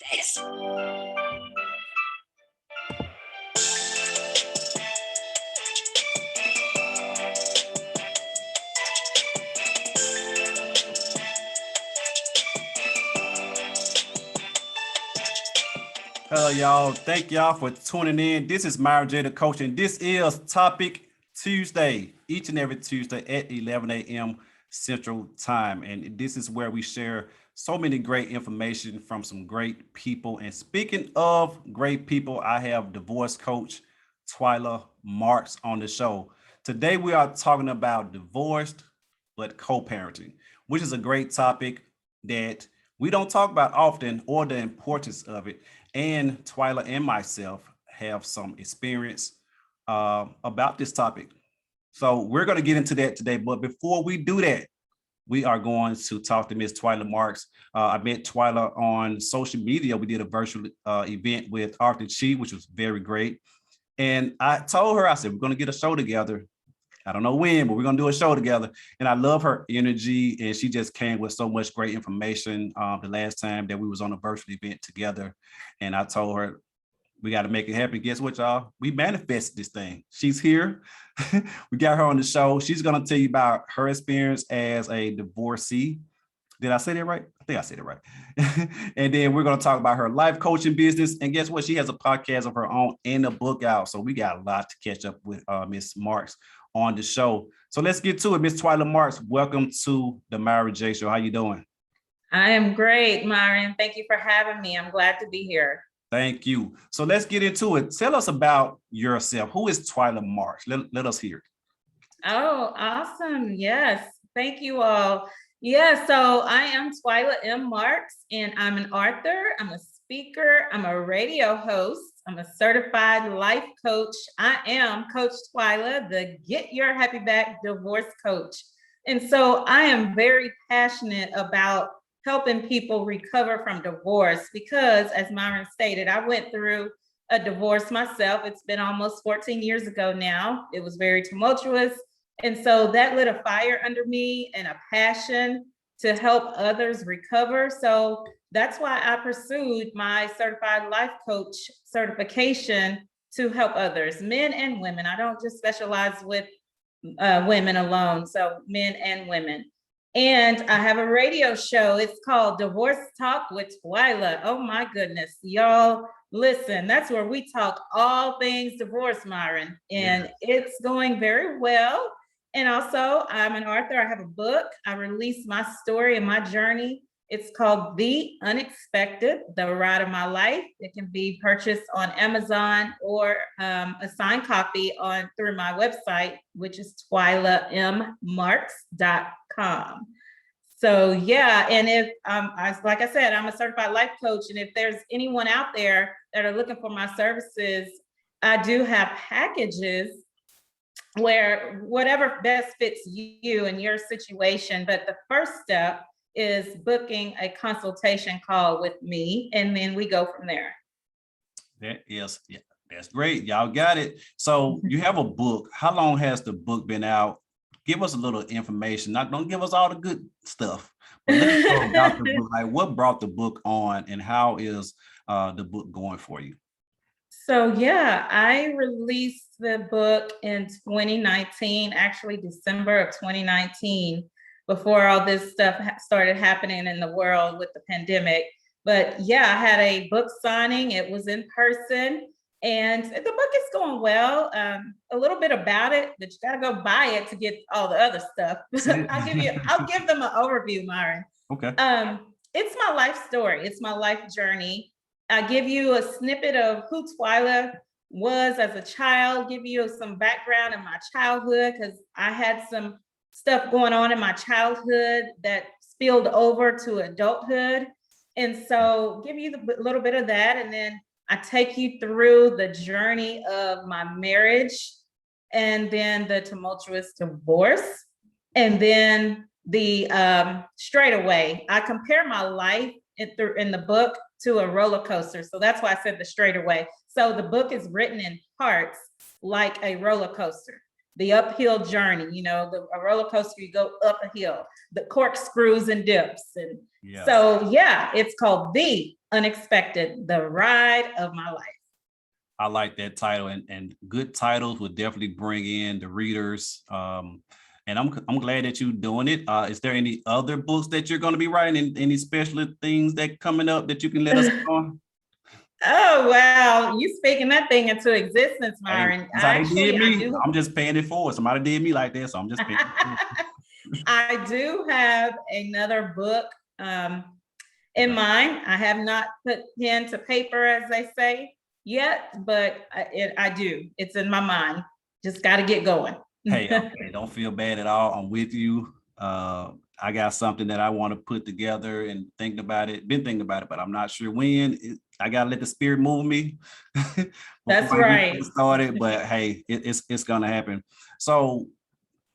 Status. Hello, y'all. Thank y'all for tuning in. This is Myron J, the coach, and this is Topic Tuesday, each and every Tuesday at 11 a.m. Central Time. And this is where we share so many great information from some great people. And speaking of great people, I have divorce coach Twyla Marks on the show. Today, we are talking about divorced but co-parenting, which is a great topic that we don't talk about often, or the importance of it. And Twyla and myself have some experience about this topic. So we're going to get into that today. But before we do that, we are going to talk to Miss Twyla Marks. I met Twyla on social media. We did a virtual event with Arthur Chi, which was very great. And I told her, I said, we're going to get a show together. I don't know when, but we're going to do a show together. And I love her energy. And she just came with so much great information the last time that we was on a virtual event together. And I told her, we got to make it happen. Guess what, y'all? We manifested this thing. She's here. We got her on the show. She's going to tell you about her experience as a divorcee. Did I say that right? I think I said it right. And then we're going to talk about her life coaching business. And guess what? She has a podcast of her own and a book out. So we got a lot to catch up with Miss Marks on the show. So let's get to it. Miss Twyla Marks, welcome to the Myron J Show. How you doing? I am great, Myron. Thank you for having me. I'm glad to be here. Thank you. So let's get into it. Tell us about yourself. Who is Twyla Marks? Let us hear it. Oh, awesome. Yes. Thank you all. Yeah, so I am Twyla M. Marks, and I'm an author, I'm a speaker, I'm a radio host, I'm a certified life coach. I am Coach Twyla, the Get Your Happy Back divorce coach. And so I am very passionate about helping people recover from divorce because, as Myron stated, I went through a divorce myself. It's been almost 14 years ago now. It was very tumultuous. And so that lit a fire under me and a passion to help others recover. So that's why I pursued my certified life coach certification to help others, men and women. I don't just specialize with women alone, so men and women. And I have a radio show. It's called Divorce Talk with Twyla. Oh my goodness, y'all listen, that's where we talk all things divorce, Myron. And It's going very well. And also, I'm an author. I have a book. I released my story and my journey. It's called The Unexpected, The Ride of My Life. It can be purchased on Amazon or a signed copy through my website, which is twylammarks.com. So yeah, and if like I said, I'm a certified life coach, and if there's anyone out there that are looking for my services, I do have packages where whatever best fits you and your situation. But the first step is booking a consultation call with me, and then we go from there. That's great. Y'all got it. So you have a book. How long has the book been out? Give us a little information. Don't give us all the good stuff. But let's talk about the book. Like, what brought the book on, and how is the book going for you? So yeah, I released the book in 2019, actually December of 2019, before all this stuff started happening in the world with the pandemic. But yeah, I had a book signing. It was in person, and the book is going well. A little bit about it, but you got to go buy it to get all the other stuff. I'll give them an overview, Myron. Okay. It's my life story. It's my life journey. I give you a snippet of who Twyla was as a child, give you some background in my childhood, because I had some stuff going on in my childhood that spilled over to adulthood. And so give you a little bit of that. And then I take you through the journey of my marriage, and then the tumultuous divorce, and then the straightaway. I compare my life in the book to a roller coaster. So that's why I said the straightaway. So the book is written in parts like a roller coaster. the uphill journey, a roller coaster, you go up a hill, the corkscrews and dips. And Yes. so, yeah, it's called The Unexpected, the ride of my life. I like that title, and good titles would definitely bring in the readers. And I'm glad that you're doing it. Is there any other books that you're going to be writing? And any special things that coming up that you can let us know? Oh, wow. You speaking that thing into existence, Myron. Hey, that's how they did me. I'm just paying it forward. Somebody did me like that, so I'm just paying it forward. I do have another book in mind. I have not put pen to paper, as they say, yet, but I do. It's in my mind. Just got to get going. Hey, okay, don't feel bad at all. I'm with you. I got something that I want to put together and been thinking about it, but I'm not sure when. I gotta let the spirit move me. That's right. Get started, but hey, it's gonna happen. So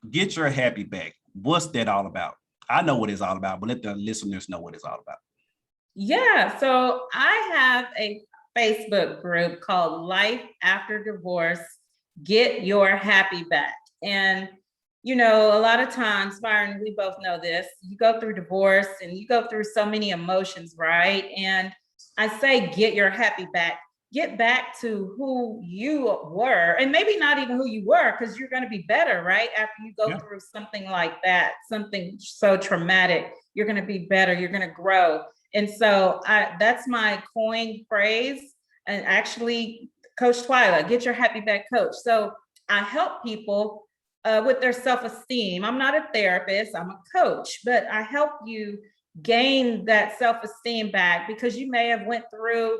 get your happy back. What's that all about? I know what it's all about, but let the listeners know what it's all about. Yeah, so I have a Facebook group called Life After Divorce, Get Your Happy Back. And, a lot of times, Myron, we both know this, you go through divorce and you go through so many emotions, right? And I say, get your happy back. Get back to who you were, and maybe not even who you were, because you're going to be better, right? After you go through something like that, something so traumatic, you're going to be better, you're going to grow. And so that's my coined phrase. And actually, Coach Twyla, get your happy back coach. So I help people with their self-esteem. I'm not a therapist, I'm a coach, but I help you gain that self-esteem back, because you may have went through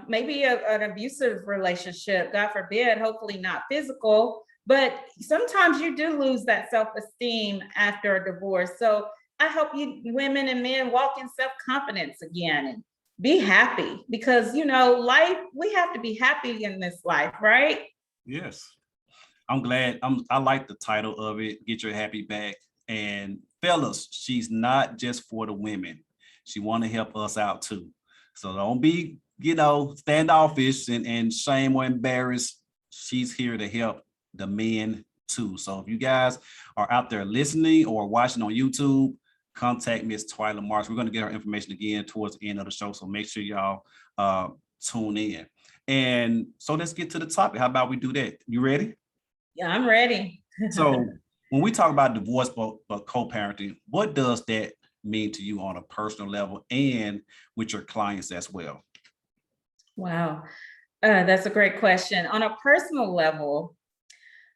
maybe an abusive relationship, God forbid, hopefully not physical, but sometimes you do lose that self-esteem after a divorce. So I help you, women and men, walk in self-confidence again and be happy, because life, we have to be happy in this life, right? Yes. I'm glad. I like the title of it, Get Your Happy Back. And fellas, she's not just for the women. She want to help us out too. So don't be, standoffish and shame or embarrassed. She's here to help the men too. So if you guys are out there listening or watching on YouTube, contact Miss Twyla Marks. We're going to get her information again towards the end of the show. So make sure y'all tune in. And so let's get to the topic. How about we do that? You ready? Yeah, I'm ready. So when we talk about divorce but co-parenting, what does that mean to you on a personal level and with your clients as well? Wow, that's a great question. On a personal level,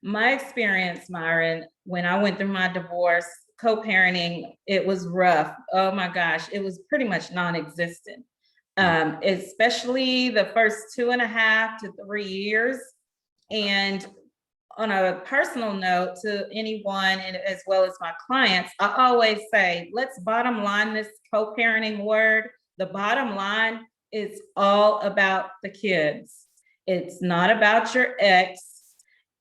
my experience, Myron, when I went through my divorce, co-parenting, it was rough. Oh my gosh, it was pretty much non-existent. Especially the first 2.5 to 3 years. And on a personal note, to anyone and as well as my clients, I always say, let's bottom line this co-parenting word. The bottom line is all about the kids. It's not about your ex.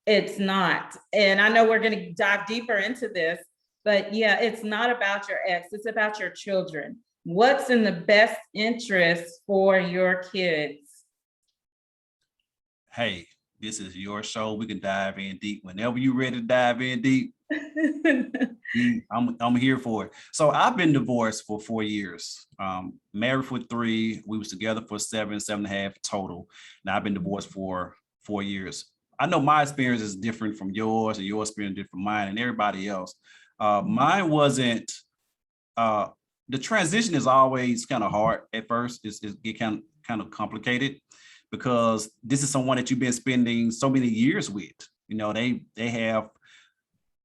It's not. And I know we're going to dive deeper into this, but yeah, it's not about your ex. It's about your children. What's in the best interest for your kids? Hey, this is your show. We can dive in deep whenever you're ready to dive in deep. I'm here for it. So I've been divorced for 4 years, married for 3. We was together for 7.5 total. Now I've been divorced for 4 years. I know my experience is different from yours, and your experience is different from mine and everybody else. Mine wasn't. The transition is always kind of hard at first. It get kind of complicated, because this is someone that you've been spending so many years with. They have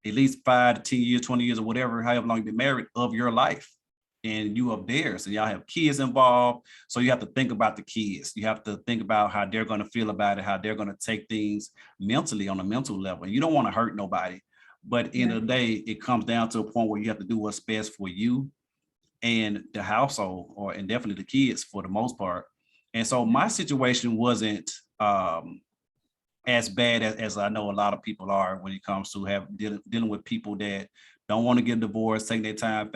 at least 5 to 10 years, 20 years, or whatever, however long you've been married, of your life, and you are theirs, and y'all have kids involved. So you have to think about the kids. You have to think about how they're going to feel about it, how they're going to take things mentally on a mental level. And you don't want to hurt nobody, but at the end of the day, it comes down to a point where you have to do what's best for you and the household, and definitely the kids for the most part. And so my situation wasn't as bad as I know a lot of people are when it comes to dealing with people that don't want to get divorced, taking their time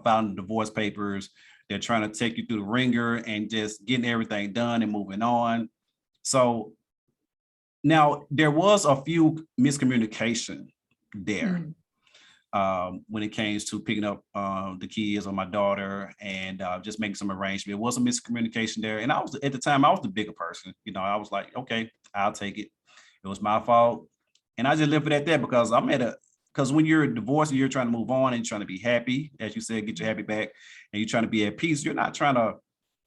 filing divorce papers. They're trying to take you through the ringer and just getting everything done and moving on. So Now, there was a few miscommunication there. Mm. When it came to picking up the kids or my daughter and just making some arrangement. It was a miscommunication there. And I was, at the time, I was the bigger person. You know, I was like, okay, I'll take it. It was my fault. And I just left it at that because because when you're divorced and you're trying to move on and trying to be happy, as you said, get your happy back, and you're trying to be at peace, you're not trying to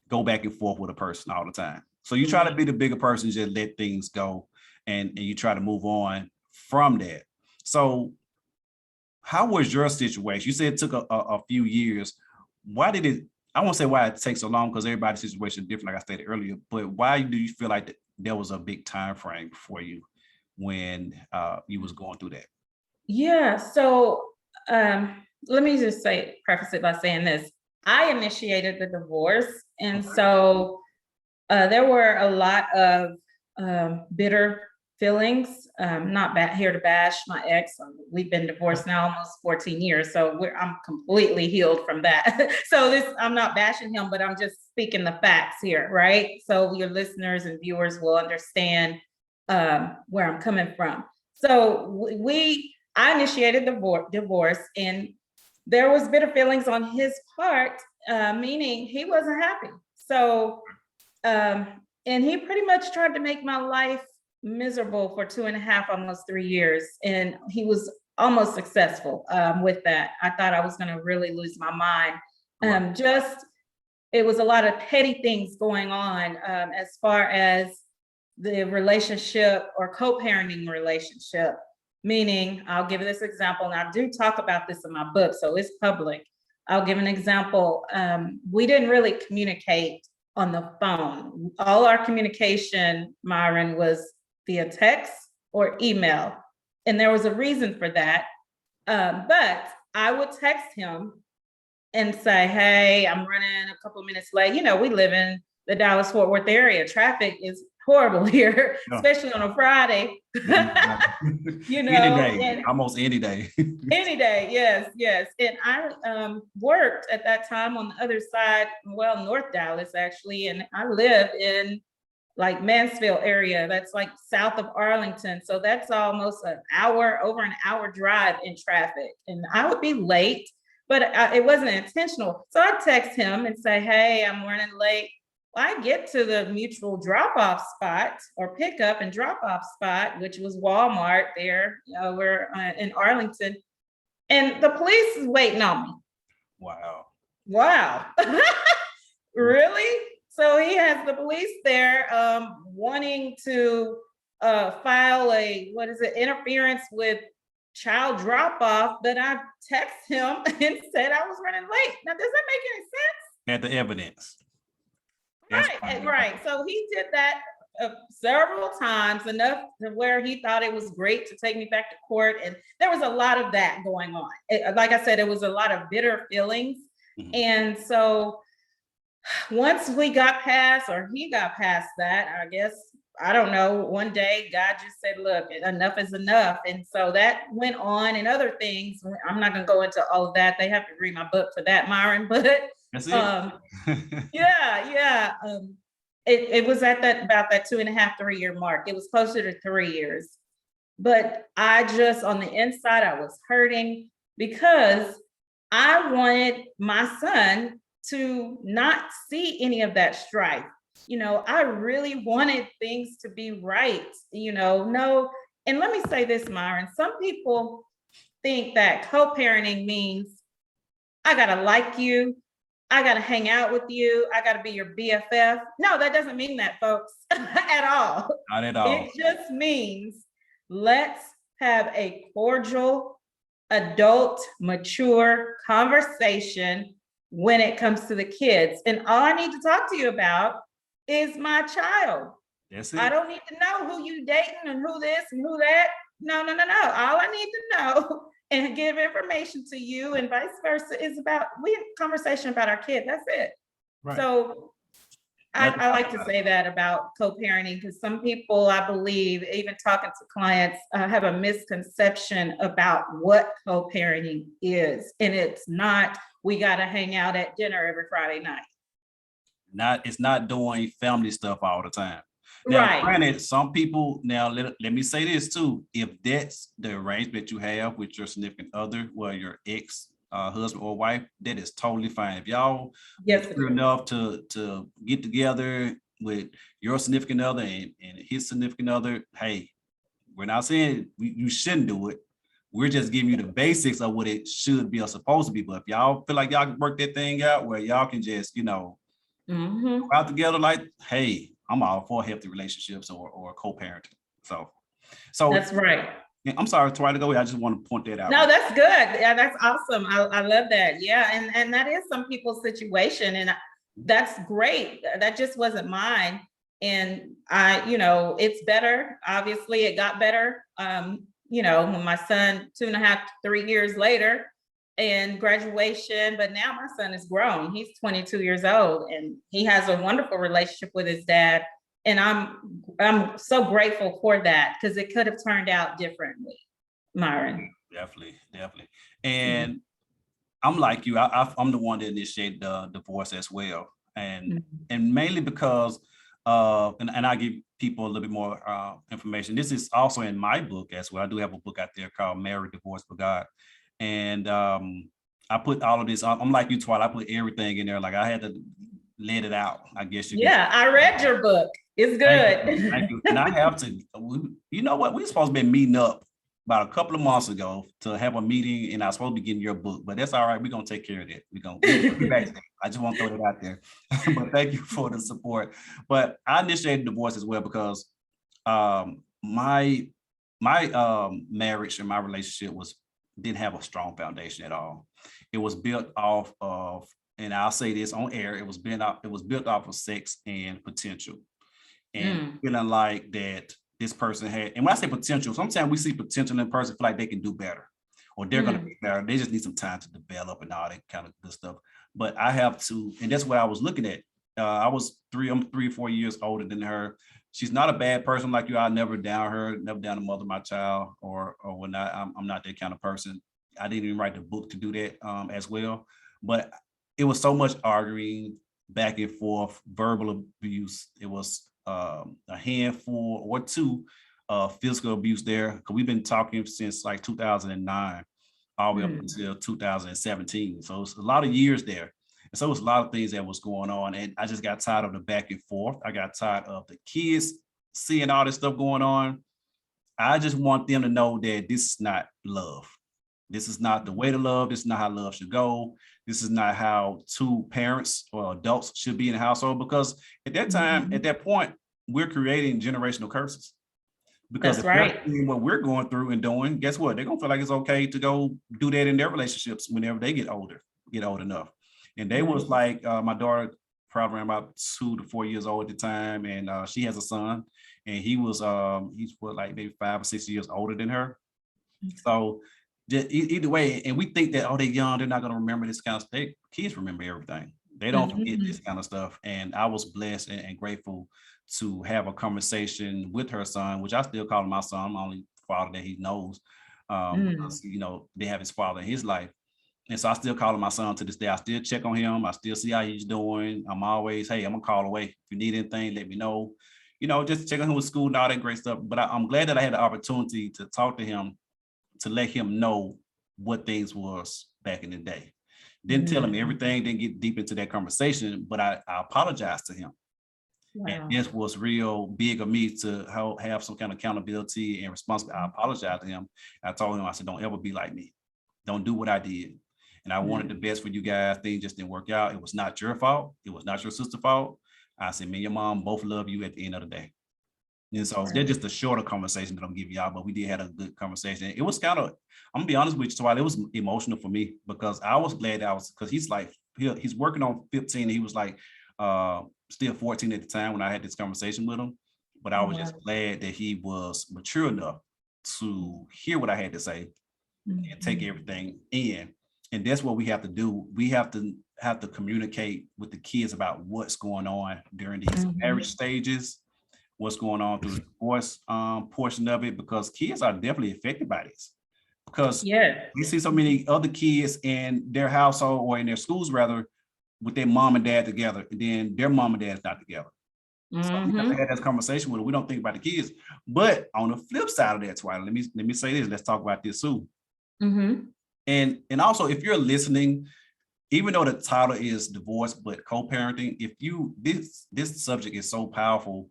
go back and forth with a person all the time. So you try to be the bigger person, just let things go and you try to move on from that. So how was your situation? You said it took a few years. Why did it, I won't say why it takes so long because everybody's situation is different, like I stated earlier, but why do you feel like there was a big time frame for you when you was going through that? Yeah. So let me just preface it by saying this. I initiated the divorce. And so there were a lot of bitter feelings. Not here to bash my ex. We've been divorced now almost 14 years. So I'm completely healed from that. So I'm not bashing him, but I'm just speaking the facts here, right? So your listeners and viewers will understand where I'm coming from. So I initiated the divorce, and there was bitter feelings on his part, meaning he wasn't happy. So, and he pretty much tried to make my life miserable for 2.5, almost 3 years. And he was almost successful with that. I thought I was going to really lose my mind. It was a lot of petty things going on as far as the relationship or co-parenting relationship. Meaning, I'll give this example, and I do talk about this in my book, so it's public. I'll give an example. We didn't really communicate on the phone. All our communication, Myron, was via text or email. And there was a reason for that. But I would text him and say, hey, I'm running a couple of minutes late. You know, we live in the Dallas-Fort Worth area. Traffic is horrible here, especially on a Friday. You know, any day, almost any day. Any day, yes. And I worked at that time on the other side, well, North Dallas actually, and I lived in like Mansfield area. That's like south of Arlington. So that's almost over an hour drive in traffic. And I would be late, but it wasn't intentional. So I'd text him and say, hey, I'm running late. I get to the mutual drop-off spot or pickup and drop-off spot, which was Walmart there over in Arlington, and the police is waiting on me. Wow. Really? So he has the police there wanting to file interference with child drop-off, but I text him and said I was running late. Now, does that make any sense? At the evidence. Right. So he did that several times, enough to where he thought it was great to take me back to court. And there was a lot of that going on. Like I said, it was a lot of bitter feelings. Mm-hmm. And so once he got past that, I guess, I don't know, one day God just said, look, enough is enough. And so that went on, and other things. I'm not going to go into all of that. They have to read my book for that, Myron. But that's it. Yeah. It was at about that 2.5, 3 year mark. It was closer to 3 years. But I just, on the inside, I was hurting because I wanted my son to not see any of that strife. You know, I really wanted things to be right, no. And let me say this, Myron, some people think that co-parenting means I gotta like you, I gotta hang out with you, I gotta be your BFF. No, that doesn't mean that, folks, at all. Not at all. It just means let's have a cordial, adult, mature conversation when it comes to the kids. And all I need to talk to you about is my child. That's it. I don't need to know who you dating and who this and who that. No. All I need to know and give information to you and vice versa is conversation about our kid. That's it. Right. So I like to say that about co-parenting, because some people, I believe, even talking to clients, have a misconception about what co-parenting is. And it's not, we got to hang out at dinner every Friday night. It's not doing family stuff all the time. Now, Right. granted, some people, now let me say this too. If that's the arrangement you have with your significant other, well, your ex husband or wife, that is totally fine. If y'all Yes, it mature is. enough to get together with your significant other and his significant other, hey, we're not saying you shouldn't do it. We're just giving you the basics of what it should be or supposed to be. But if y'all feel like y'all can work that thing out where y'all can just, Mhm. go out together, like, hey, I'm all for healthy relationships or co-parenting. So That's right. I'm sorry, Twyla, go ahead. I just want to point that out. No, that's good. Yeah, that's awesome. I love that. Yeah, and that is some people's situation, and that's great. That just wasn't mine. And it's better. Obviously, it got better. When my son 2.5 to 3 years later and graduation, but now my son is grown. He's 22 years old and he has a wonderful relationship with his dad. And I'm so grateful for that because it could have turned out differently, Myron. Definitely. And I'm like you. I'm the one that initiated the divorce as well, and mainly because and I give people a little bit more information. This is also in my book as well. I do have a book out there called Married, Divorced for God, and I put all of this. I'm like you, Twyla. I put everything in there. Like I had to let it out. I guess you. Yeah, I read your book. It's good. Thank you. And I have to. You know what? We're supposed to be meeting up about a couple of months ago to have a meeting, and I was supposed to be getting your book, but that's all right. We're gonna take care of that. We'll be back. I just want to throw it out there. But thank you for the support. But I initiated divorce as well because my marriage and my relationship didn't have a strong foundation at all. It was built off of, and I'll say this on air, it was built off of sex and potential. And feeling like that this person had, and when I say potential, sometimes we see potential in a person, feel like they can do better or they're going to be better. They just need some time to develop and all that kind of good stuff. But I have to, and that's what I was looking at. I'm 3 or 4 years older than her. She's not a bad person like you. I never down her, never down the mother of my child or whatnot. I'm not that kind of person. I didn't even write the book to do that as well. But it was so much arguing back and forth, verbal abuse. It was a handful or two physical abuse there, because we've been talking since like 2009 all the way up until 2017, so it's a lot of years there, and so it's a lot of things that was going on, and I just got tired of the back and forth. I got tired of the kids seeing all this stuff going on. I just want them to know that this is not love. This is not the way to love. This is not how love should go. This is not how two parents or adults should be in a household, because at that time, at that point, we're creating generational curses. Because That's if they're right. seeing what we're going through and doing, guess what? They're gonna feel like it's okay to go do that in their relationships whenever they get old enough. And they was like, my daughter probably around about 2 to 4 years old at the time, and she has a son, and he's what, like maybe 5 or 6 years older than her. So either way, and we think that, oh, they're young, they're not going to remember this kind of stuff. Kids remember everything. They don't forget this kind of stuff. And I was blessed and grateful to have a conversation with her son, which I still call him my son. I'm the only father that he knows. Because, they have his father in his life. And so I still call him my son to this day. I still check on him. I still see how he's doing. I'm always, hey, I'm gonna call away. If you need anything, let me know. Just check on him with school and all that great stuff. But I'm glad that I had the opportunity to talk to him, to let him know what things was back in the day. Didn't tell him everything, didn't get deep into that conversation, but I apologized to him. Wow. And this was real big of me to have some kind of accountability and responsibility. I apologized to him. I told him, I said, don't ever be like me. Don't do what I did. And I wanted the best for you guys. Things just didn't work out. It was not your fault. It was not your sister's fault. I said, me and your mom both love you at the end of the day. And so they're just a shorter conversation that I'm giving y'all, but we did have a good conversation. It was kind of, I'm gonna be honest with you, so it was emotional for me, because I was glad because he's like, he's working on 15. He was like still 14 at the time when I had this conversation with him. But I was just glad that he was mature enough to hear what I had to say and take everything in. And that's what we have to do. We have to communicate with the kids about what's going on during these marriage stages, what's going on through the divorce portion of it, because kids are definitely affected by this. Because we see so many other kids in their household or in their schools rather with their mom and dad together, and then their mom and dad's not together. So we have to Mhm. have that conversation with them. We don't think about the kids. But on the flip side of that, Twyla, let me say this. Let's talk about this too. Mhm. And also, if you're listening, even though the title is divorce but co-parenting, if you this subject is so powerful,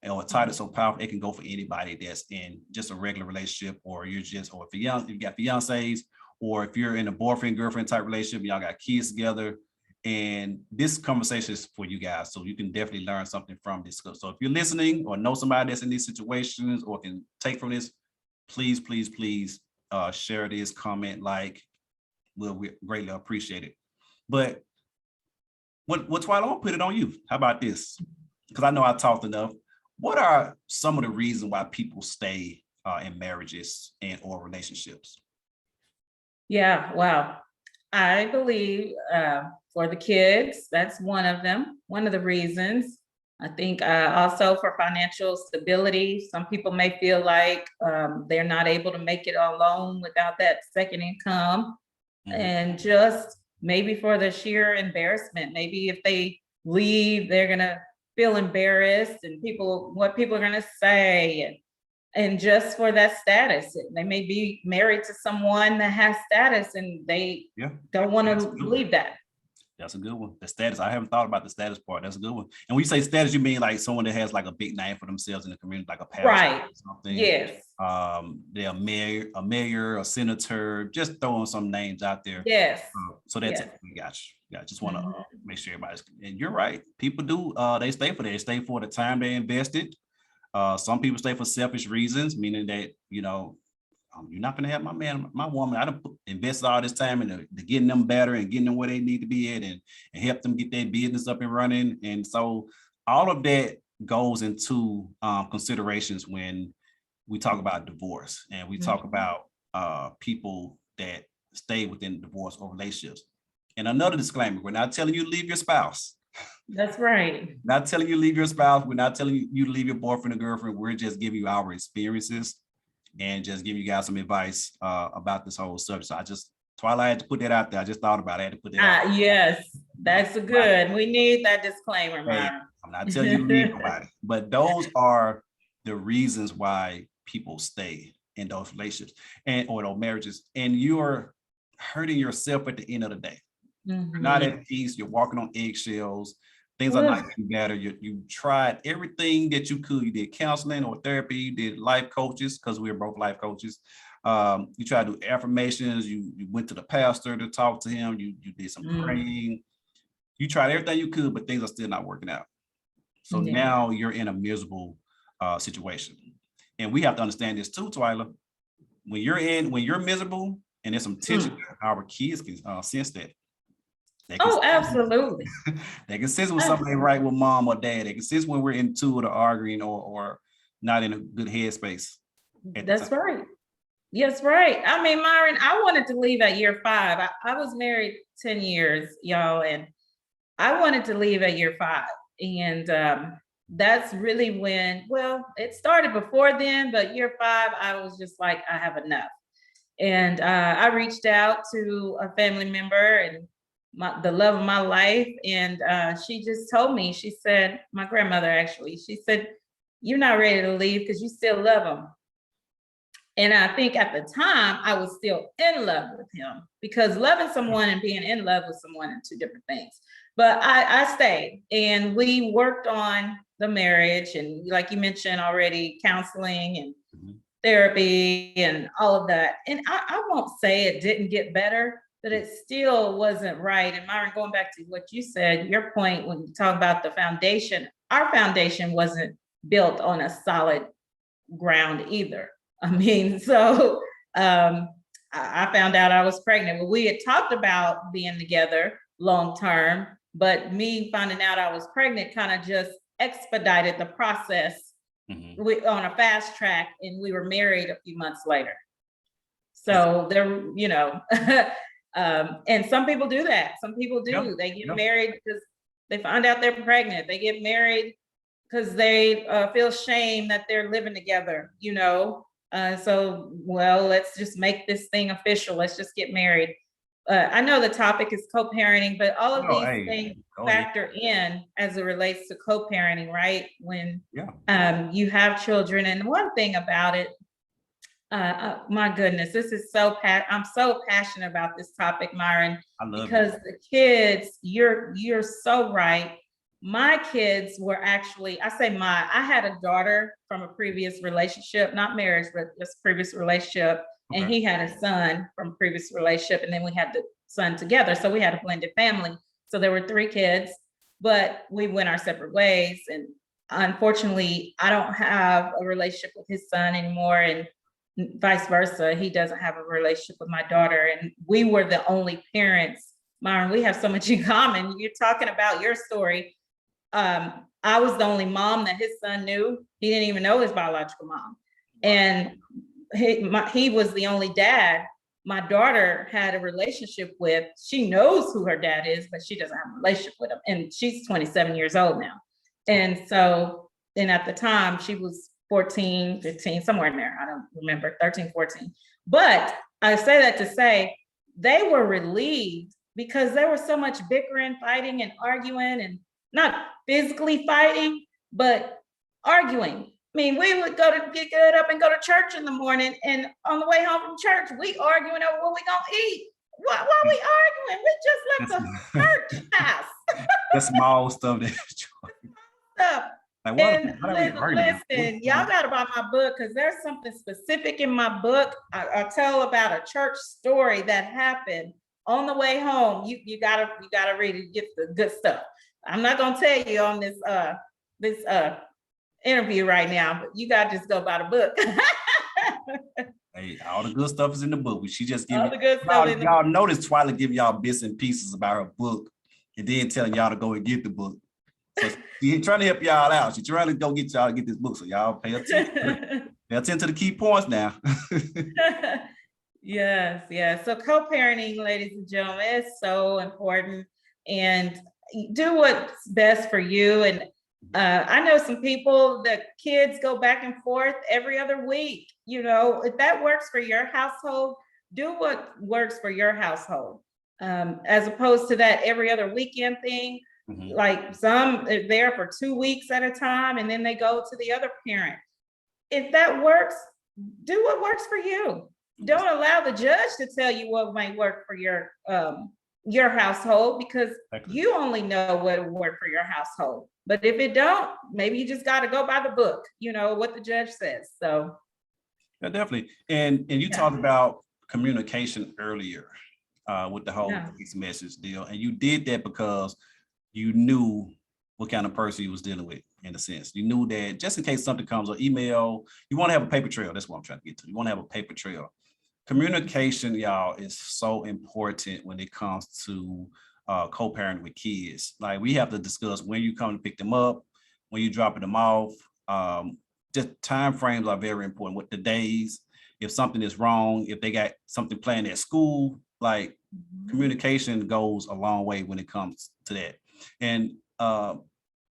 or a title is so powerful, it can go for anybody that's in just a regular relationship, or you're just, or if you got fiancés, or if you're in a boyfriend girlfriend type relationship, y'all got kids together. And this conversation is for you guys, so you can definitely learn something from this. So if you're listening or know somebody that's in these situations or can take from this, please, please, please share this, comment, like, we greatly appreciate it. But what's why I don't put it on you? How about this? Because I know I talked enough. What are some of the reasons why people stay in marriages and or relationships? Yeah, wow. I believe for the kids, that's one of them, one of the reasons. I think also for financial stability, some people may feel like they're not able to make it alone without that second income. Mhm. And just maybe for the sheer embarrassment, maybe if they leave, they're gonna feel embarrassed and what people are gonna say, and just for that status. They may be married to someone that has status and they Yeah, don't want that's to a good one. leave that. That's a good one. The status. I haven't thought about the status part. That's a good one. And when you say status, you mean like someone that has like a big name for themselves in the community, like a pastor Right. or something. Yes. They're a mayor, a senator, just throwing some names out there. Yes. So that's Yes. it. We got you. Yeah, I just want to Mhm. make sure everybody's, and you're right. People do, they stay for that. They stay for the time they invested. Some people stay for selfish reasons, meaning that, you're not gonna have my man, my woman. I done invested all this time into getting them better and getting them where they need to be at, and help them get their business up and running. And so all of that goes into considerations when we talk about divorce, and we talk Mhm. about people that stay within divorce or relationships. And another disclaimer: we're not telling you to leave your spouse. That's right. Not telling you to leave your spouse. We're not telling you to leave your boyfriend or girlfriend. We're just giving you our experiences and just giving you guys some advice about this whole subject. So Twyla, I had to put that out there. I just thought about it. I had to put that out. Yes, that's a good. We need that disclaimer, Hey, Myron. I'm not telling you to leave nobody, but those are the reasons why people stay in those relationships and or those marriages. And you're hurting yourself at the end of the day. You're not Mhm. at peace. You're walking on eggshells. Things are not Ugh. getting better. You tried everything that you could. You did counseling or therapy. You did life coaches because we were both life coaches. You tried to do affirmations. You went to the pastor to talk to him. You did some Mm. praying. You tried everything you could, but things are still not working out. So Yeah. now you're in a miserable situation. And we have to understand this too, Twyla. When you're miserable and there's some tension, Mm. our kids can sense that. They can Oh, absolutely. they can sense when something ain't right with mom or dad. They can sense when we're into it or arguing or not in a good headspace at the time. That's right. Yes, right. I mean, Myron, I wanted to leave at year 5. I was married 10 years, y'all, and I wanted to leave at year 5. And that's really when, well, it started before then, but year 5, I was just like, I have enough. And I reached out to a family member and the love of my life. And she just told me, she said, my grandmother actually, she said, you're not ready to leave because you still love him. And I think at the time I was still in love with him, because loving someone and being in love with someone are two different things. But I stayed and we worked on the marriage, and like you mentioned already, counseling and Mhm. therapy and all of that. And I won't say it didn't get better, but it still wasn't right. And Myron, going back to what you said, your point when you talk about the foundation, our foundation wasn't built on a solid ground either. I mean, so I found out I was pregnant. Well, we had talked about being together long term, but me finding out I was pregnant kind of just expedited the process. Mhm. We on a fast track, and we were married a few months later. So there, and some people do that. Some people Yeah, do. They get yeah. married because they find out they're pregnant. They get married because they feel shame that they're living together. So, well, let's just make this thing official. Let's just get married. I know the topic is co-parenting, but all of Oh, these hey, things go ahead. factor in as it relates to co-parenting, right? When Yeah. you have children. And one thing about it, my goodness, this is I'm so passionate about this topic, Myron, I love because it. the kids, you're so right. My kids were actually, I had a daughter from a previous relationship, not marriage, but just previous relationship. And Okay. he had a son from a previous relationship. And then we had the son together. So we had a blended family. So there were 3 kids, but we went our separate ways. And unfortunately, I don't have a relationship with his son anymore. And vice versa. He doesn't have a relationship with my daughter. And we were the only parents. Myron, we have so much in common. You're talking about your story. I was the only mom that his son knew. He didn't even know his biological mom. And he was the only dad my daughter had a relationship with. She knows who her dad is, but she doesn't have a relationship with him. And she's 27 years old now. And so, and at the time she was 14, 15, somewhere in there. I don't remember, 13, 14. But I say that to say they were relieved because there was so much bickering, fighting, and arguing, and not physically fighting, but arguing. I mean, we would get up and go to church in the morning, and on the way home from church, we arguing over what we gonna eat. Why are we arguing? We just left the church house. The small stuff that Stuff. like And what are we arguing about? listen, y'all got to buy my book because there's something specific in my book. I tell about a church story that happened on the way home. You gotta read it, get the good stuff. I'm not gonna tell you on this interview right now, but you gotta just go buy the book. Hey, all the good stuff is in the book. She just give All the good stuff in the y'all notice Twyla give y'all bits and pieces about her book and then telling y'all to go and get the book. So she ain't trying to help y'all out. She's trying to go get y'all to get this book. So y'all pay attention. Pay attention to the key points now. Yes. So co-parenting, ladies and gentlemen, is so important. And do what's best for you. And I know some people that kids go back and forth every other week. You know, if that works for your household, do what works for your household. As opposed to that every other weekend thing. Mhm. Like some are there for 2 weeks at a time, and then they go to the other parent. If that works, do what works for you. Don't allow the judge to tell you what might work for your household, because you only know what will work for your household. But if it don't, maybe you just got to go by the book, you know, what the judge says. So yeah, definitely. And you talked about communication earlier with the whole text message deal. And you did that because you knew what kind of person you was dealing with, in a sense. You knew that just in case something comes or email, you want to have a paper trail. That's what I'm trying to get to. You want to have a paper trail. Communication, y'all, is so important when it comes to co-parenting with kids. Like, we have to discuss when you come to pick them up, when you dropping them off. Just time frames are very important. With the days, if something is wrong, if they got something planned at school, like communication goes a long way when it comes to that. And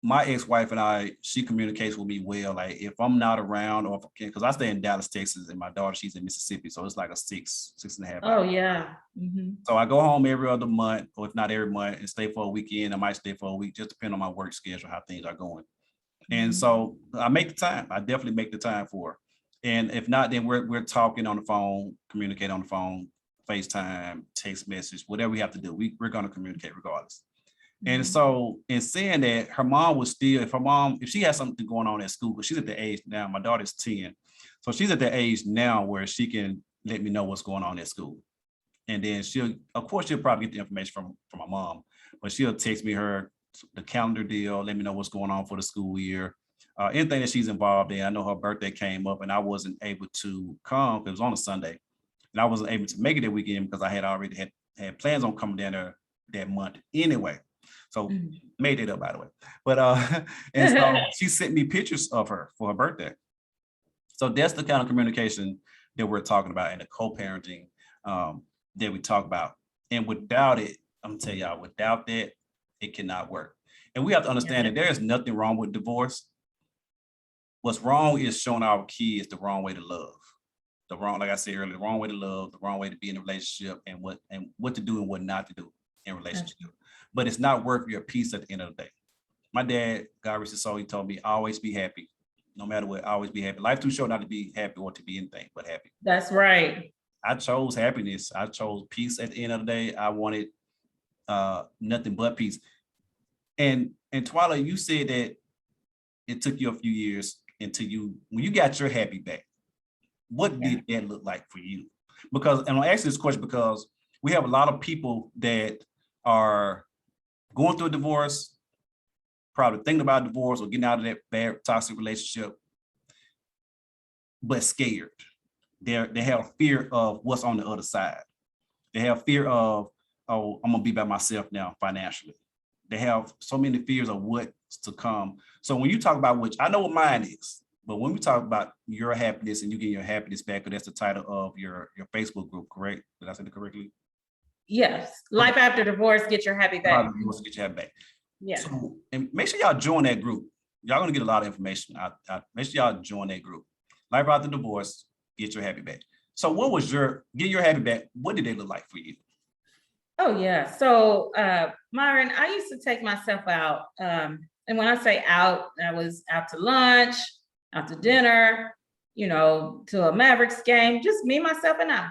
my ex-wife and I, she communicates with me well. Like, if I'm not around, or if I can, because I stay in Dallas, Texas, and my daughter, she's in Mississippi, so it's like a 6.5 hours. Oh yeah. Mm-hmm. So I go home every other month, or if not every month, and stay for a weekend. I might stay for a week, just depending on my work schedule, how things are going. And so I make the time. I definitely make the time for her. And if not, then we're talking on the phone, communicate on the phone, FaceTime, text message, whatever we have to do. We're going to communicate regardless. And so in saying that, her mom was still, if she has something going on at school, because she's at the age now, my daughter's 10. So she's at the age now where she can let me know what's going on at school. And then she'll probably get the information from my mom, but she'll text me the calendar deal, let me know what's going on for the school year. Anything that she's involved in. I know her birthday came up and I wasn't able to come because it was on a Sunday. And I wasn't able to make it that weekend because I had already had plans on coming down there that month anyway. So made it up, by the way. But and so she sent me pictures of her for her birthday. So that's the kind of communication that we're talking about, and the co-parenting that we talk about. And without it, I'm gonna tell y'all, without that, it cannot work. And we have to understand that there is nothing wrong with divorce. What's wrong is showing our kids the wrong way to love. the wrong, like I said earlier, the wrong way to love, the wrong way to be in a relationship, and what to do and what not to do in a relationship. But it's not worth your peace at the end of the day. My dad, God rest his soul, he told me, always be happy. No matter what, always be happy. Life too short not to be happy or to be anything but happy. That's right. I chose happiness. I chose peace at the end of the day. I wanted nothing but peace. And Twyla, you said that it took you a few years until when you got your happy back. What did that look like for you? Because, and I'm asking this question because we have a lot of people that are going through a divorce, probably thinking about divorce or getting out of that bad toxic relationship, but scared. They have fear of what's on the other side. They have fear of, oh, I'm gonna be by myself now financially. They have so many fears of what's to come. So when you talk about, which I know what mine is, but when we talk about your happiness and you getting your happiness back, because that's the title of your Facebook group, correct? Did I say it correctly? Yes. Life after divorce, get your happy back. Get your happy back. Yeah. So, and make sure y'all join that group. Y'all gonna get a lot of information. Make sure y'all join that group. Life after divorce, get your happy back. So what was get your happy back? What did they look like for you? Oh yeah. So Myron, I used to take myself out. And when I say out, I was out to lunch, out to dinner, to a Mavericks game, just me, myself, and I.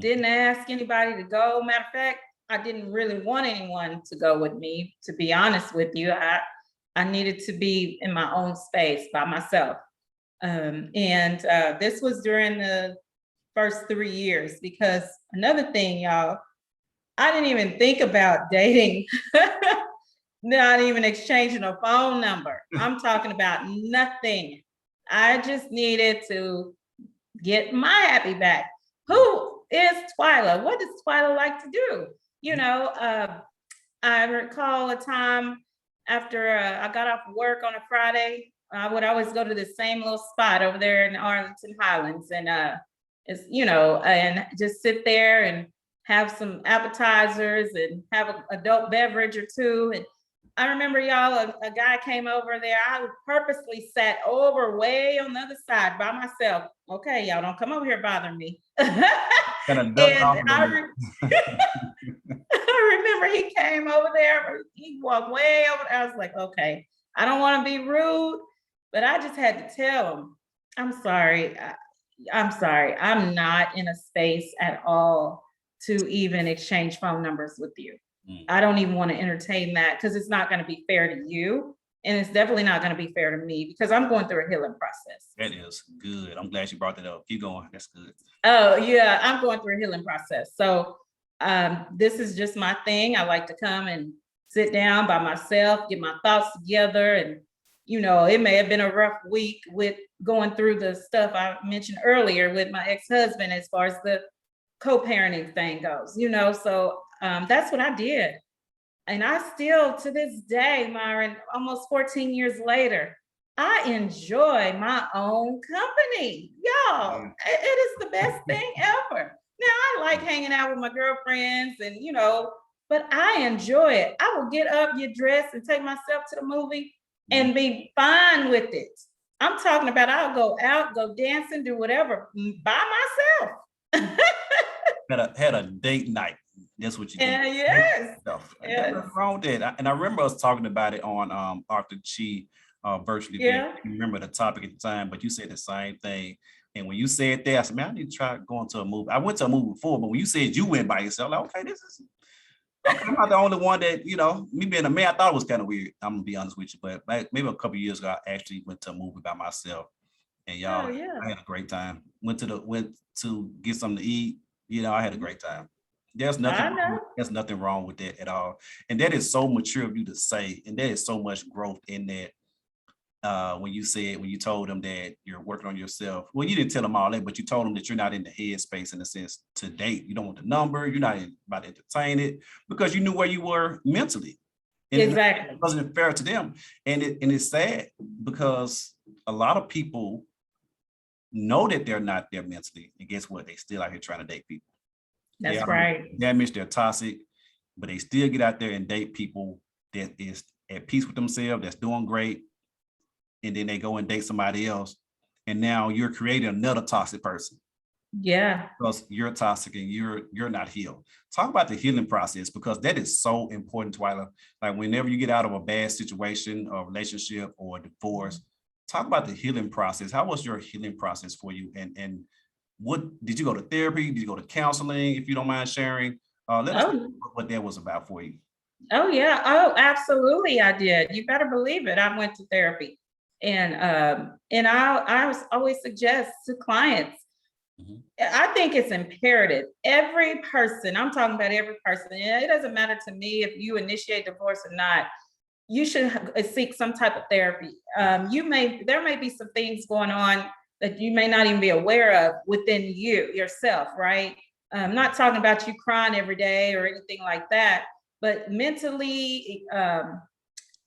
Didn't ask anybody to go. Matter of fact, I didn't really want anyone to go with me, to be honest with you. I needed to be in my own space by myself. This was during the first 3 years, because another thing, y'all, I didn't even think about dating, not even exchanging a phone number. I'm talking about nothing. I just needed to get my happy back. Who is Twyla? What does Twyla like to do? I recall a time after I got off work on a Friday, I would always go to the same little spot over there in Arlington Highlands, and and just sit there and have some appetizers and have an adult beverage or two. And I remember, y'all, a guy came over there. I purposely sat over way on the other side by myself. Okay, y'all, don't come over here bothering me. I remember he came over there. He walked way over there. I was like, okay, I don't want to be rude, but I just had to tell him, I'm sorry. I'm not in a space at all to even exchange phone numbers with you. I don't even want to entertain that, because it's not going to be fair to you. And it's definitely not going to be fair to me, because I'm going through a healing process. That is good. I'm glad you brought that up. Keep going. That's good. Oh, yeah. I'm going through a healing process. So this is just my thing. I like to come and sit down by myself, get my thoughts together. And, it may have been a rough week with going through the stuff I mentioned earlier with my ex-husband, as far as the co-parenting thing goes, so that's what I did. And I still, to this day, Myron, almost 14 years later, I enjoy my own company. Y'all, it is the best thing ever. Now, I like hanging out with my girlfriends and, but I enjoy it. I will get up, get dressed, and take myself to the movie and be fine with it. I'm talking about I'll go out, go dancing, do whatever by myself. Had a date night. That's what you did. Yes. Nothing wrong with that. And I remember us talking about it on Arthur Chi virtually. Yeah. I remember the topic at the time, but you said the same thing. And when you said that, I said, man, I need to try going to a movie. I went to a movie before, but when you said you went by yourself, like, okay, I'm not the only one that, me being a man, I thought it was kind of weird. I'm gonna be honest with you, but maybe a couple of years ago, I actually went to a movie by myself. And y'all, I had a great time. Went to get something to eat. I had a great time. There's nothing wrong with that at all. And that is so mature of you to say, and there is so much growth in that. When you told them that you're working on yourself, well, you didn't tell them all that, but you told them that you're not in the headspace in a sense to date. You don't want the number. You're not about to entertain it, because you knew where you were mentally. And exactly. It wasn't fair to them. And it's sad, because a lot of people know that they're not there mentally. And guess what? They still out here trying to date people. That's right. Damaged, they're toxic, but they still get out there and date people that is at peace with themselves, that's doing great. And then they go and date somebody else. And now you're creating another toxic person. Yeah. because you're toxic and you're not healed. Talk about the healing process, because that is so important, Twyla. Like whenever you get out of a bad situation or relationship or divorce, talk about the healing process. How was your healing process for you? And what did you go to therapy? Did you go to counseling? If you don't mind sharing, let us know Oh, what that was about for you. oh yeah. Oh, absolutely. I did. You better believe it. I went to therapy, and I was always suggest to clients. Mhm. I think it's imperative. Every person, I'm talking about every person. And it doesn't matter to me if you initiate divorce or not. You should seek some type of therapy. There may be some things going on that you may not even be aware of within you yourself, right? I'm not talking about you crying every day or anything like that, but mentally,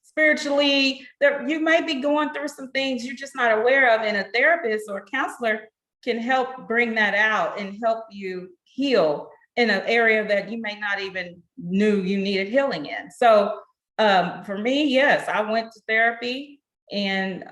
spiritually, there you may be going through some things you're just not aware of, and a therapist or a counselor can help bring that out and help you heal in an area that you may not even knew you needed healing in. So for me, yes, I went to therapy and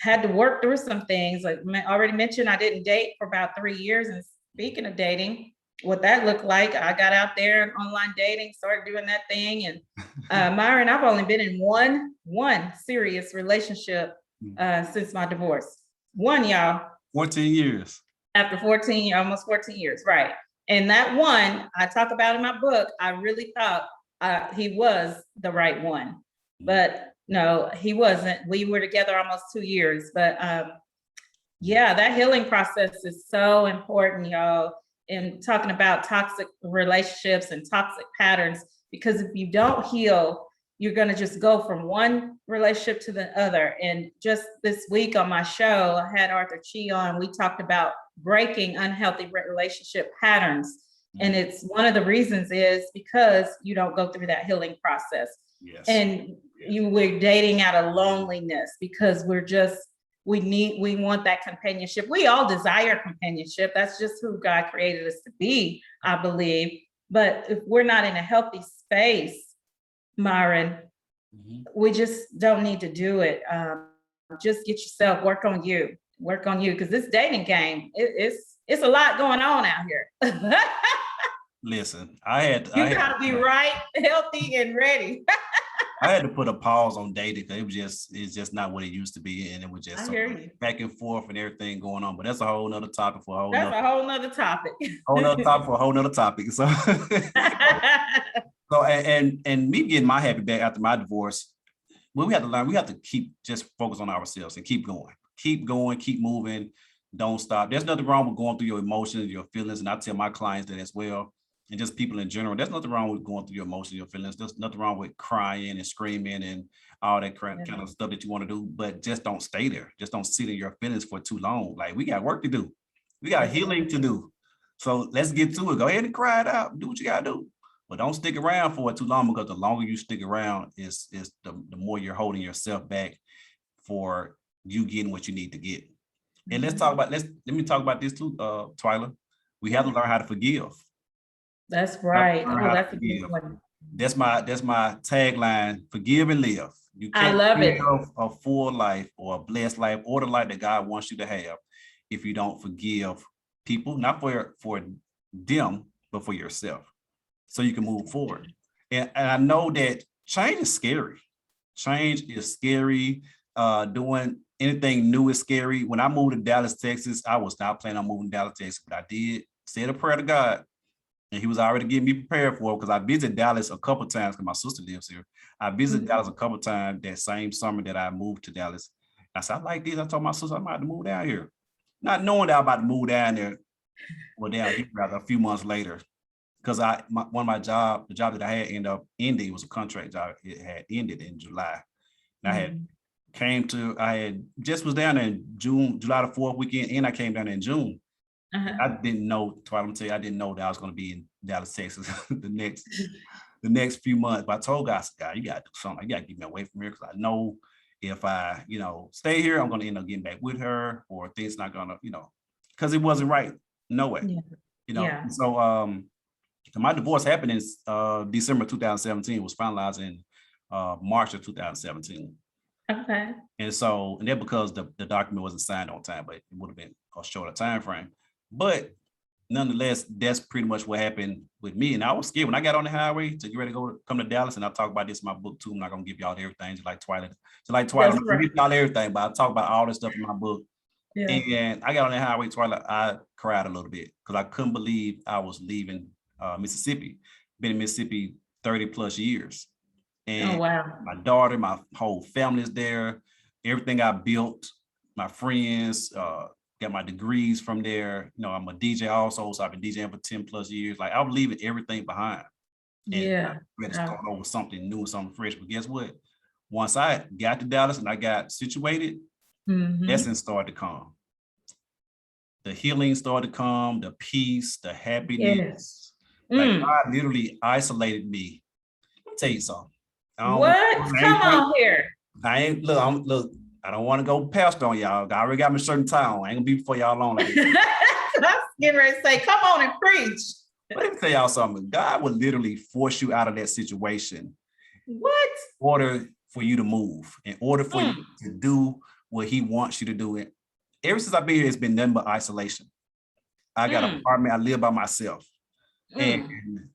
had to work through some things. Like already mentioned, I didn't date for about 3 years. And speaking of dating, what that looked like, I got out there and online dating, started doing that thing. And Myron, I've only been in one serious relationship since my divorce. One, y'all. 14 years. After 14, almost 14 years, right? And that one I talk about in my book, I really thought he was the right one, but no, he wasn't. We were together almost 2 years, but yeah, that healing process is so important, y'all. In talking about toxic relationships and toxic patterns, because if you don't heal, you're going to just go from one relationship to the other. And just this week on my show, I had Arthur Chi on. We talked about breaking unhealthy relationship patterns. And it's one of the reasons is because you don't go through that healing process. Yes. And we're dating out of loneliness because we want that companionship. We all desire companionship. That's just who God created us to be, I believe. But if we're not in a healthy space, Myron, we just don't need to do it. Just get yourself, work on you, because this dating game, it's a lot going on out here. Listen, You gotta be right, healthy, and ready. I had to put a pause on dating because it's just not what it used to be, and it was just back and forth and everything going on. But that's a whole nother topic for a whole. That's a whole nother topic. Whole nother topic for a whole nother topic. So, so and me getting my happy back after my divorce, well, we had to learn. We have to keep just focus on ourselves and keep going, keep moving. Don't stop. There's nothing wrong with going through your emotions, your feelings, and I tell my clients that as well. And just people in general, there's nothing wrong with going through your emotions, your feelings. There's nothing wrong with crying and screaming and all that kind of stuff that you want to do, but just don't stay there. Just don't sit in your feelings for too long. Like we got work to do. We got healing to do. So let's get to it. Go ahead and cry it out. Do what you got to do. But don't stick around for it too long, because the longer you stick around is the more you're holding yourself back for you getting what you need to get. And let me talk about this too, Twyla. We have to learn how to forgive. That's right. Oh, that's a good one. That's my tagline: forgive and live. You can't live a full life or a blessed life or the life that God wants you to have if you don't forgive people, not for them, but for yourself, so you can move forward. And I know that change is scary. Change is scary. Doing anything new is scary. When I moved to Dallas, Texas, I was not planning on moving to Dallas, Texas, but I did say a prayer to God. And he was already getting me prepared for it, because I visited Dallas a couple of times because my sister lives here. I visited Dallas a couple of times that same summer that I moved to Dallas. I said, I like this. I told my sister I'm about to move down here. Not knowing that I'm about to move down there, or down here rather, a few months later. Because the job that I had ended up ending, it was a contract job. It had ended in July. And I just was down there in July the 4th weekend, and I came down there in June. I didn't know, Twyla, I'm gonna tell you, I didn't know that I was going to be in Dallas, Texas the next few months. But I told God, God, you got to do something. You got to get me away from here, because I know if I, stay here, I'm going to end up getting back with her, or things not going to, because it wasn't right. No way. So my divorce happened in December 2017. It was finalized in March of 2017. Okay. And that because the document wasn't signed on time, but it would have been a shorter time frame. But nonetheless, that's pretty much what happened with me. And I was scared when I got on the highway to get ready to come to Dallas. And I talk about this in my book too. I'm not gonna give y'all everything, just like Twyla. I'm not gonna give y'all everything, but I talk about all this stuff in my book. Yeah. And I got on the highway, Twyla, I cried a little bit because I couldn't believe I was leaving Mississippi. Been in Mississippi 30 plus years. And my daughter, my whole family is there. Everything I built, my friends, got my degrees from there. You know, I'm a DJ also, so I've been DJing for 10 plus years. Like, I'm leaving everything behind. And I'm ready to start over something new, something fresh. But guess what? Once I got to Dallas and I got situated, lessons started to come. The healing started to come, the peace, the happiness. Like, God literally isolated me. Let me tell you something. What? Come on here. I don't want to go past on y'all. I already got my certain time. I ain't gonna be before y'all long. Like I was getting ready to say, come on and preach. But let me tell y'all something. God will literally force you out of that situation. What? In order for you to move, in order for you to do what he wants you to do. It. Ever since I've been here, it's been nothing but isolation. I got an apartment. I live by myself. And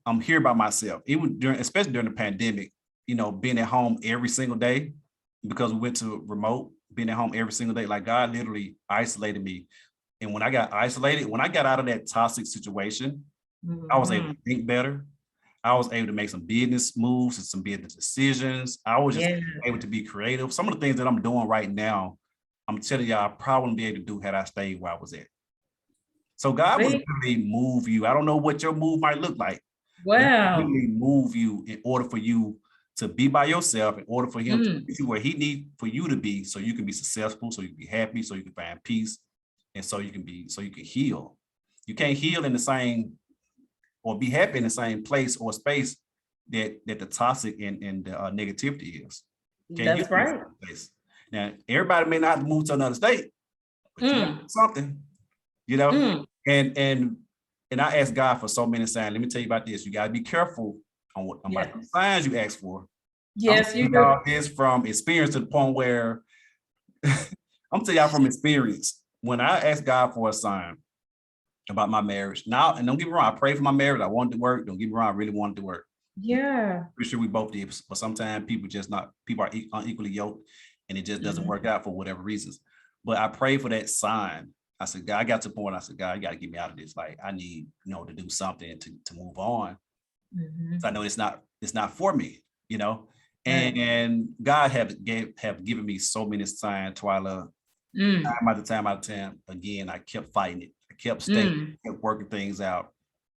I'm here by myself. Even especially during the pandemic, you know, being at home every single day because we went to remote, being at home every single day, like God literally isolated me. And when I got isolated, when I got out of that toxic situation, I was able to think better. I was able to make some business moves and some business decisions. I was just able to be creative. Some of the things that I'm doing right now, I'm telling y'all, I probably wouldn't be able to do had I stayed where I was at. So God will literally move you. I don't know what your move might look like. Wow. He will literally move you in order for you to be by yourself, in order for him to get you where he needs for you to be, so you can be successful, so you can be happy, so you can find peace, and so you can heal. You can't heal in the same or be happy in the same place or space that the toxic and the negativity is. That's right. Now, everybody may not have to move to another state, but you have something, you know. And I ask God for so many signs. Let me tell you about this. You got to be careful on what about the signs you ask for. Yes, you do. All this from experience to the point where I'm telling y'all from experience. When I asked God for a sign about my marriage, now, and don't get me wrong, I prayed for my marriage. I wanted to work. Don't get me wrong, I really wanted to work. Yeah. Pretty sure we both did, but sometimes people are unequally yoked, and it just doesn't work out for whatever reasons. But I prayed for that sign. I said, God, I got to the point. I said, God, you got to get me out of this. Like, I need, to do something to move on. So I know it's not for me, and God have given me so many signs, Twyla, time out of time. Again, I kept fighting it. I kept staying, kept working things out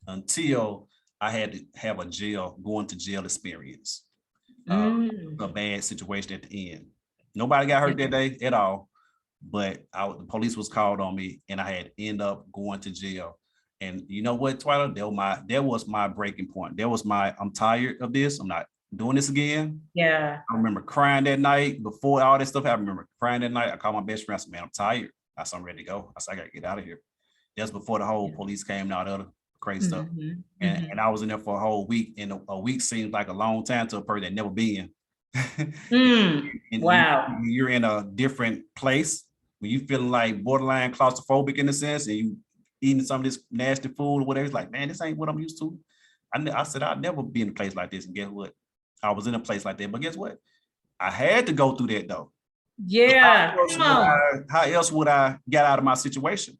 until I had to have going to jail experience, a bad situation at the end. Nobody got hurt that day at all, but the police was called on me, and I had to end up going to jail. And you know what, Twyla? That was my breaking point. I'm tired of this. I'm not doing this again. Yeah. I remember crying that night before all this stuff happened. I remember crying that night. I called my best friend. I said, man, I'm tired. I said, I'm ready to go. I said, I got to get out of here. That's before the whole police came and all the other crazy stuff. And I was in there for a whole week. And a week seems like a long time to a person that never been. Wow. You're in a different place when you feeling like borderline claustrophobic in a sense, and you eating some of this nasty food or whatever. It's like, man, this ain't what I'm used to. I said, I'd never be in a place like this. And guess what? I was in a place like that. But guess what? I had to go through that though. Yeah. How else would I get out of my situation?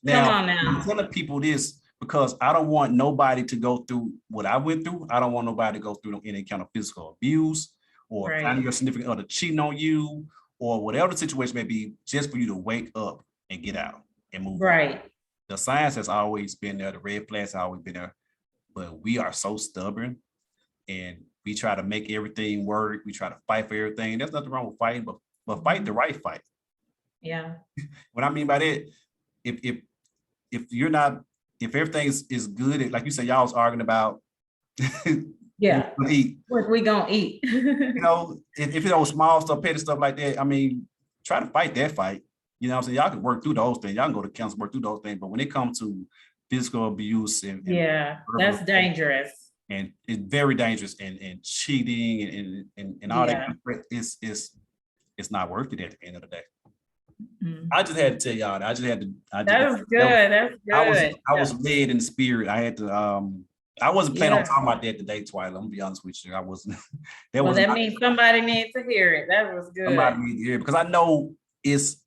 Now, I'm telling people this because I don't want nobody to go through what I went through. I don't want nobody to go through any kind of physical abuse or finding your significant other cheating on you or whatever the situation may be, just for you to wake up and get out and move on. The science has always been there. The red flags have always been there. But we are so stubborn and we try to make everything work. We try to fight for everything. There's nothing wrong with fighting, but fight the right fight. Yeah. What I mean by that, if everything is good, like you said, y'all was arguing about what we gonna eat. if it was small stuff, petty stuff like that, I mean, try to fight that fight. You know what I'm saying? Y'all can work through those things. Y'all can go to counsel, work through those things. But when it comes to physical abuse and that's dangerous. And it's very dangerous and cheating and all that, it's not worth it at the end of the day. I just had to tell y'all that. That was good. That's good. I was led in the spirit. I had to I wasn't planning on Yeah. talking about that today, Twyla. I'm gonna be honest with you. I wasn't Well, that means somebody needs to hear it. That was good. somebody needs to hear it because I know it's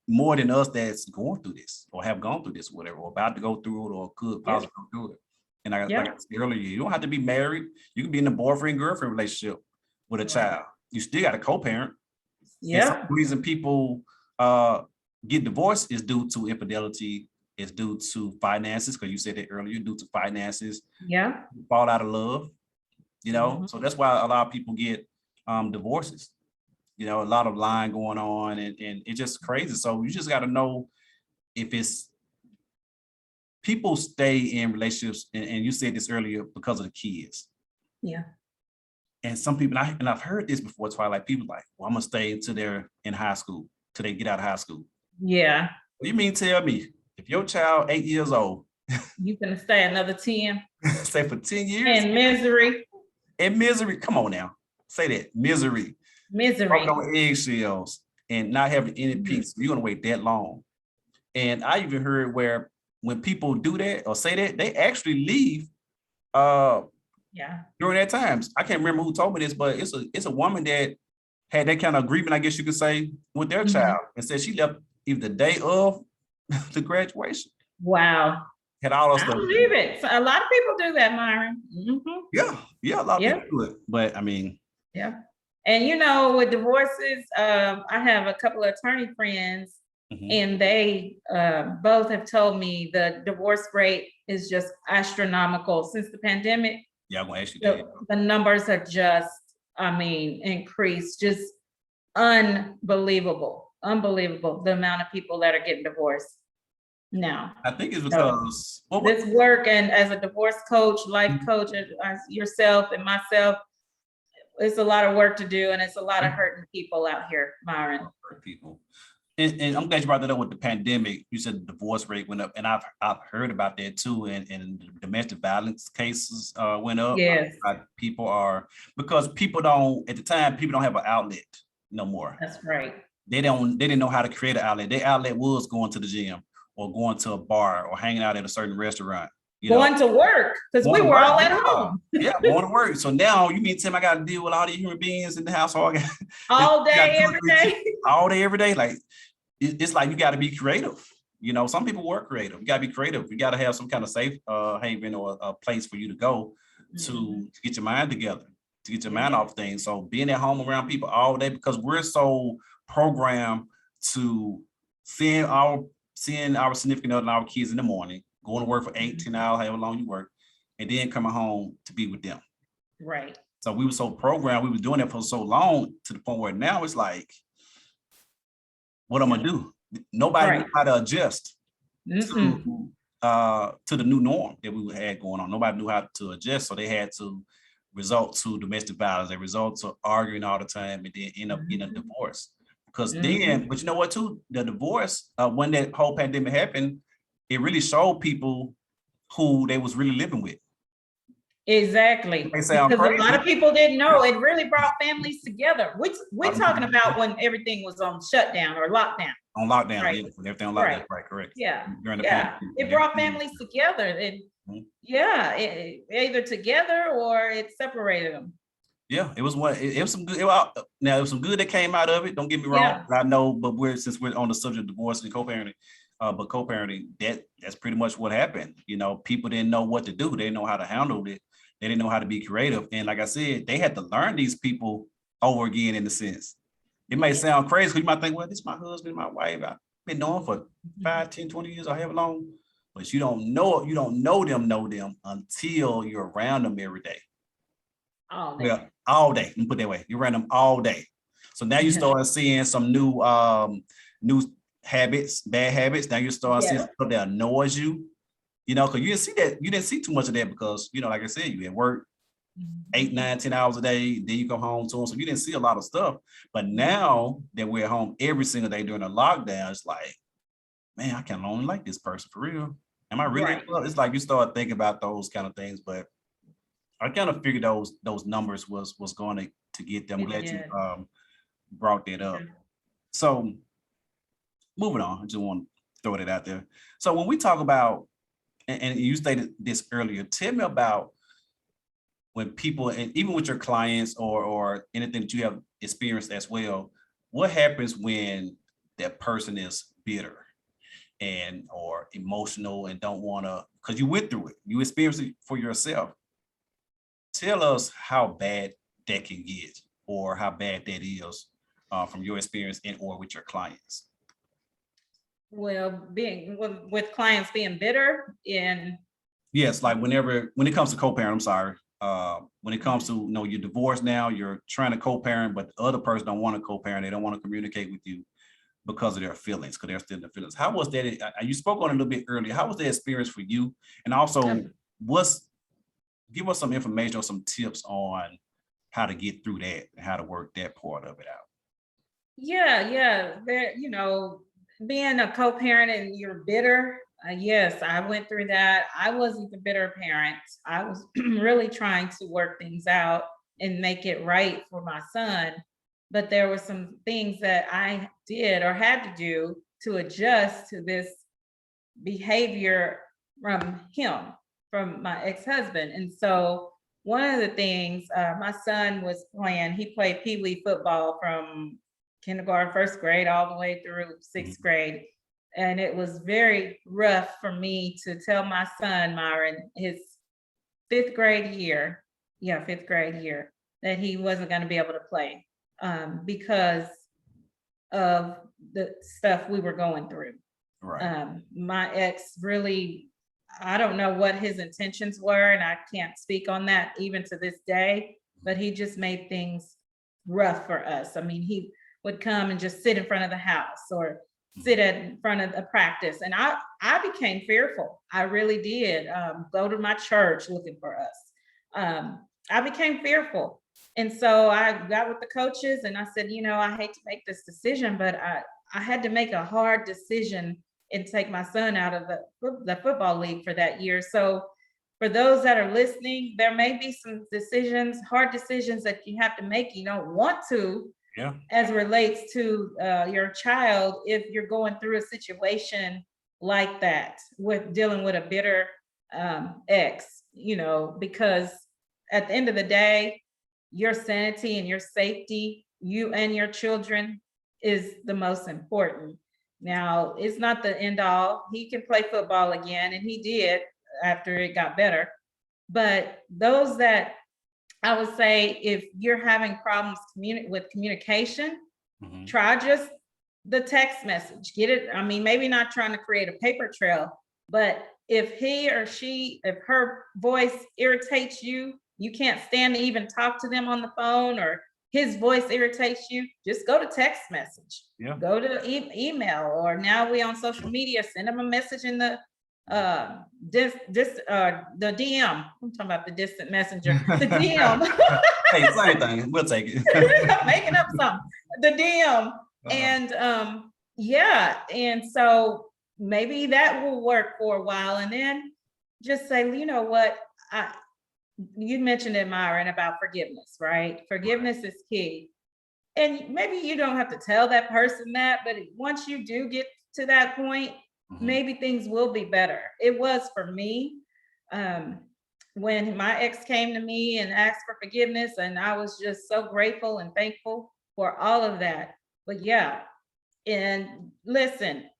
more than us that's going through this or have gone through this, whatever, or about to go through it or could possibly go through it. And like I said earlier, you don't have to be married. You can be in a boyfriend-girlfriend relationship with a child. You still got a co-parent. And some reason people get divorced is due to infidelity, is due to finances, because you said that earlier, due to finances. Yeah. Fall out of love, you know. So that's why a lot of people get divorces. You know, a lot of lying going on, and it's just crazy. So you just got to know if it's people stay in relationships, and you said this earlier, because of the kids. Yeah. And some people, and I've heard this before, Twilight, people like, well, I'm gonna stay until they're in high school, till they get out of high school. Yeah. What do you mean tell me, if your child 8 years old, you gonna stay another 10? Stay for 10 years? In misery. In misery, come on now. Say that, misery. Misery. Walking on eggshells and not having any peace. You're gonna wait that long. And I even heard where when people do that or say that, they actually leave during that times. I can't remember who told me this, but it's a woman that had that kind of agreement, I guess you could say, with their child, and said she left either the day of the graduation. Wow. Had all those stuff. I believe it. So a lot of people do that, Myron. Yeah, a lot of people do it. But I mean, and you know, with divorces, I have a couple of attorney friends, and they both have told me the divorce rate is just astronomical since the pandemic. Yeah, I'm gonna ask you that. The numbers are just, increased, just unbelievable. The amount of people that are getting divorced now. I think it's because this work, and as a divorce coach, life coach, as yourself and myself, it's a lot of work to do, and it's a lot of hurting people out here, Myron. People. And I'm glad you brought that up with the pandemic. You said the divorce rate went up, and I've heard about that too. And domestic violence cases went up. Yes. People are, because people don't, at the time, people don't have an outlet no more. That's right. They didn't know how to create an outlet. Their outlet was going to the gym or going to a bar or hanging out at a certain restaurant. Going to work, because we were all at home. Going to work. So now you mean Tim, I got to deal with all these human beings in the household all day, every day. All day, every day. Like it's like you got to be creative. You know, some people work creative. You got to be creative. You got to have some kind of safe haven or a place for you to go to get your mind together, to get your mind off things. So being at home around people all day, because we're so programmed to seeing our significant other and our kids in the morning, going to work for 18 hours, however long you work, and then coming home to be with them. Right. So we were so programmed, we were doing that for so long, to the point where now it's like, what I'm gonna do? Nobody knew how to adjust to the new norm that we had going on. Nobody knew how to adjust, so they had to resort to domestic violence. They resort to arguing all the time, and then end up getting a divorce. Because then, but you know what too? The divorce, when that whole pandemic happened, it really showed people who they was really living with. Exactly. Because a lot of people didn't know. It really brought families together. We're talking about when everything was on shutdown or lockdown. On lockdown, everything on lockdown, right, correct. Yeah. It brought families together. And either together or it separated them. Yeah, it was some good. Now it was some good that came out of it. Don't get me wrong. I know, but since we're on the subject of divorce and co-parenting, but co-parenting, that's pretty much what happened. You know, people didn't know what to do. They didn't know how to handle it. They didn't know how to be creative. And like I said, they had to learn these people over again, in a sense. It may sound crazy because you might think, well, this is my husband, my wife. I've been knowing for 5, 10, 20 years or however long. But you don't know them until you're around them every day. All day. Well, all day. Let me put it that way. You're around them all day. So now you start seeing some new habits, bad habits. Now you start seeing stuff that annoys you. You know, because you didn't see too much of that because, you know, like I said, you at work 8, 9, 10 hours a day, then you go home to them. So you didn't see a lot of stuff. But now that we're at home every single day during the lockdown, it's like, man, I can't only like this person for real. Am I really? Right. It's like you start thinking about those kind of things. But I kind of figured those numbers was going to get them. I'm glad you brought that up. So moving on. I just want to throw it out there. So when we talk about, and you stated this earlier, tell me about when people, and even with your clients or anything that you have experienced as well, what happens when that person is bitter and or emotional and don't want to, because you went through it, you experienced it for yourself. Tell us how bad that can get or how bad that is from your experience and or with your clients. Well, being with clients being bitter and Yes, like when it comes to co-parent, I'm sorry. When it comes to, you know, you're divorced now, you're trying to co-parent, but the other person don't want to co-parent, they don't want to communicate with you because of their feelings, because they're still in their feelings. How was that? You spoke on it a little bit earlier. How was that experience for you? And also, give us some information or some tips on how to get through that and how to work that part of it out. yeah, there, being a co-parent and you're bitter. Yes, I went through that. I wasn't the bitter parent. I was really trying to work things out and make it right for my son. But there were some things that I did or had to do to adjust to this behavior from him, from my ex-husband. And so one of the things, my son was playing, he played Pee Wee football from kindergarten, first grade, all the way through sixth grade. And it was very rough for me to tell my son, Myron, his fifth grade year, that he wasn't going to be able to play because of the stuff we were going through. Right. My ex really, I don't know what his intentions were, and I can't speak on that even to this day, but he just made things rough for us. I mean, he would come and just sit in front of the house or sit in front of the practice. And I became fearful. I really did. Go to my church looking for us. I became fearful. And so I got with the coaches and I said, I hate to make this decision, but I had to make a hard decision and take my son out of the football league for that year. So for those that are listening, there may be some decisions, hard decisions that you have to make. You don't want to, as it relates to your child, if you're going through a situation like that with dealing with a bitter ex, because at the end of the day, your sanity and your safety, you and your children, is the most important. Now, it's not the end all. He can play football again, and he did after it got better. But those that, I would say, if you're having problems with communication, try just the text message. Get it. I mean, maybe not trying to create a paper trail, but if he or she, if her voice irritates you, you can't stand to even talk to them on the phone, or his voice irritates you, just go to text message. Go to email, or now we on social media, send them a message in the the DM. I'm talking about the distant messenger, the DM. Hey, same thing. We'll take it. I'm making up something. The DM. And and so maybe that will work for a while, and then just say, you know what, you mentioned it, Myron, about forgiveness, right? Forgiveness is key. And maybe you don't have to tell that person that, but once you do get to that point, maybe things will be better. It was for me. When my ex came to me and asked for forgiveness, and I was just so grateful and thankful for all of that. But yeah, and listen,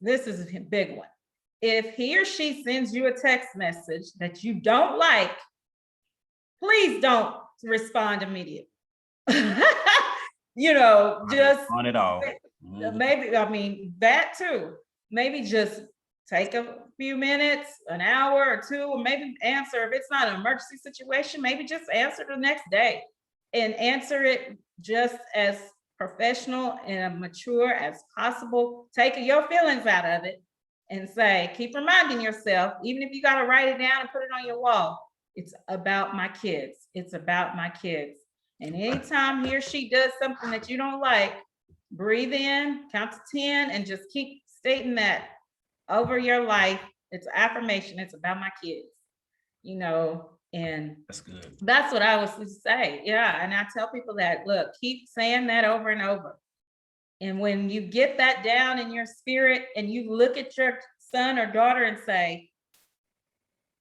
this is a big one. If he or she sends you a text message that you don't like, please don't respond immediately. Just on it all. Maybe, I mean, that too. Maybe just take a few minutes, an hour or two, or maybe answer. If it's not an emergency situation, maybe just answer the next day and answer it just as professional and mature as possible. Take your feelings out of it and say, keep reminding yourself, even if you got to write it down and put it on your wall, it's about my kids. It's about my kids. And anytime he or she does something that you don't like, breathe in, count to 10, and just keep stating that over your life. It's an affirmation. It's about my kids, and that's good. That's what I was to say. Yeah. And I tell people that, look, keep saying that over and over. And when you get that down in your spirit and you look at your son or daughter and say,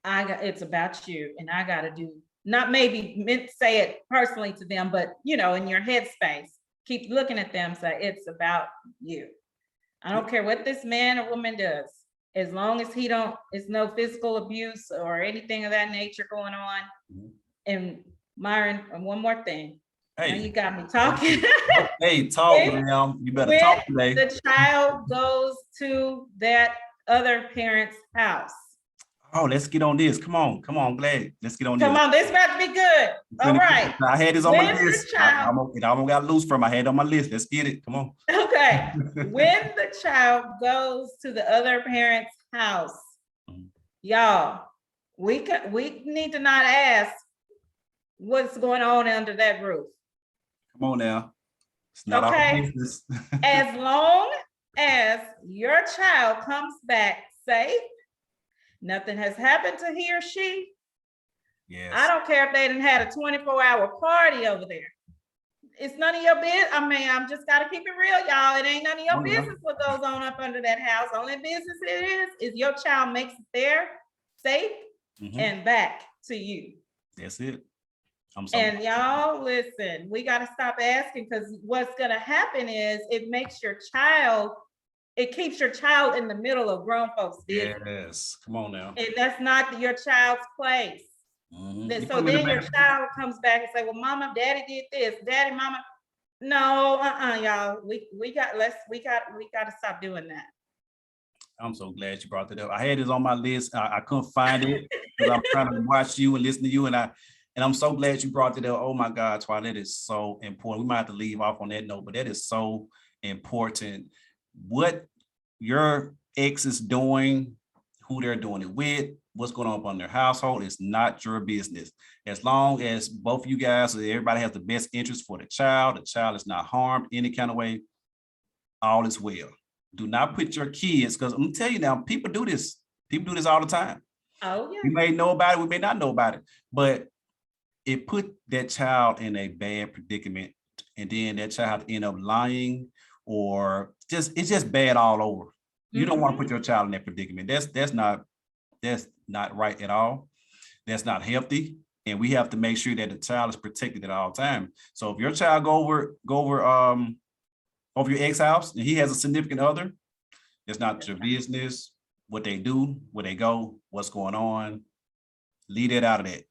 it's about you, and I got to do, not maybe meant to say it personally to them, but in your headspace, keep looking at them, say, it's about you. I don't care what this man or woman does, as long as it's no physical abuse or anything of that nature going on. And Myron, one more thing. Hey, now you got me talking. Hey, talk, ma'am. You better talk today. The child goes to that other parent's house. Oh, let's get on this. Come on, glad. Let's get on this. Come on, this about to be good. All right. I had this on my list. I almost got loose from. I had it on my list. Let's get it. Come on. Okay. When the child goes to the other parent's house, y'all, we need to not ask what's going on under that roof. Come on now. It's not our business. As long as your child comes back safe, nothing has happened to he or she. Yes. I don't care if they done had a 24-hour party over there. It's none of your business. I mean, I'm just got to keep it real, y'all. It ain't none of your business what goes on up under that house. Only business it is your child makes it there safe and back to you. That's it. And y'all, listen, we got to stop asking, because what's going to happen is it keeps your child in the middle of grown folks' business. Yes, come on now. And that's not your child's place. So then your child comes back and say, well, mama, daddy did this, daddy, mama. No, y'all, we got to stop doing that. I'm so glad you brought that up. I had this on my list. I couldn't find it because I'm trying to watch you and listen to you. And I'm so glad you brought it up. Oh my God, Twyla, that is so important. We might have to leave off on that note, but that is so important. What your ex is doing, who they're doing it with, what's going on in their household is not your business. As long as both of you guys, everybody has the best interest for the child is not harmed any kind of way, all is well. Do not put your kids, because I'm gonna tell you now, people do this. People do this all the time. Oh yeah. We may know about it, we may not know about it, but it put that child in a bad predicament, and then that child end up lying, or it's just bad all over. You don't want to put your child in that predicament. That's not right at all. That's not healthy, and we have to make sure that the child is protected at all times. So if your child go over your ex house and he has a significant other, it's not your business what they do, where they go, what's going on. Leave it out of that.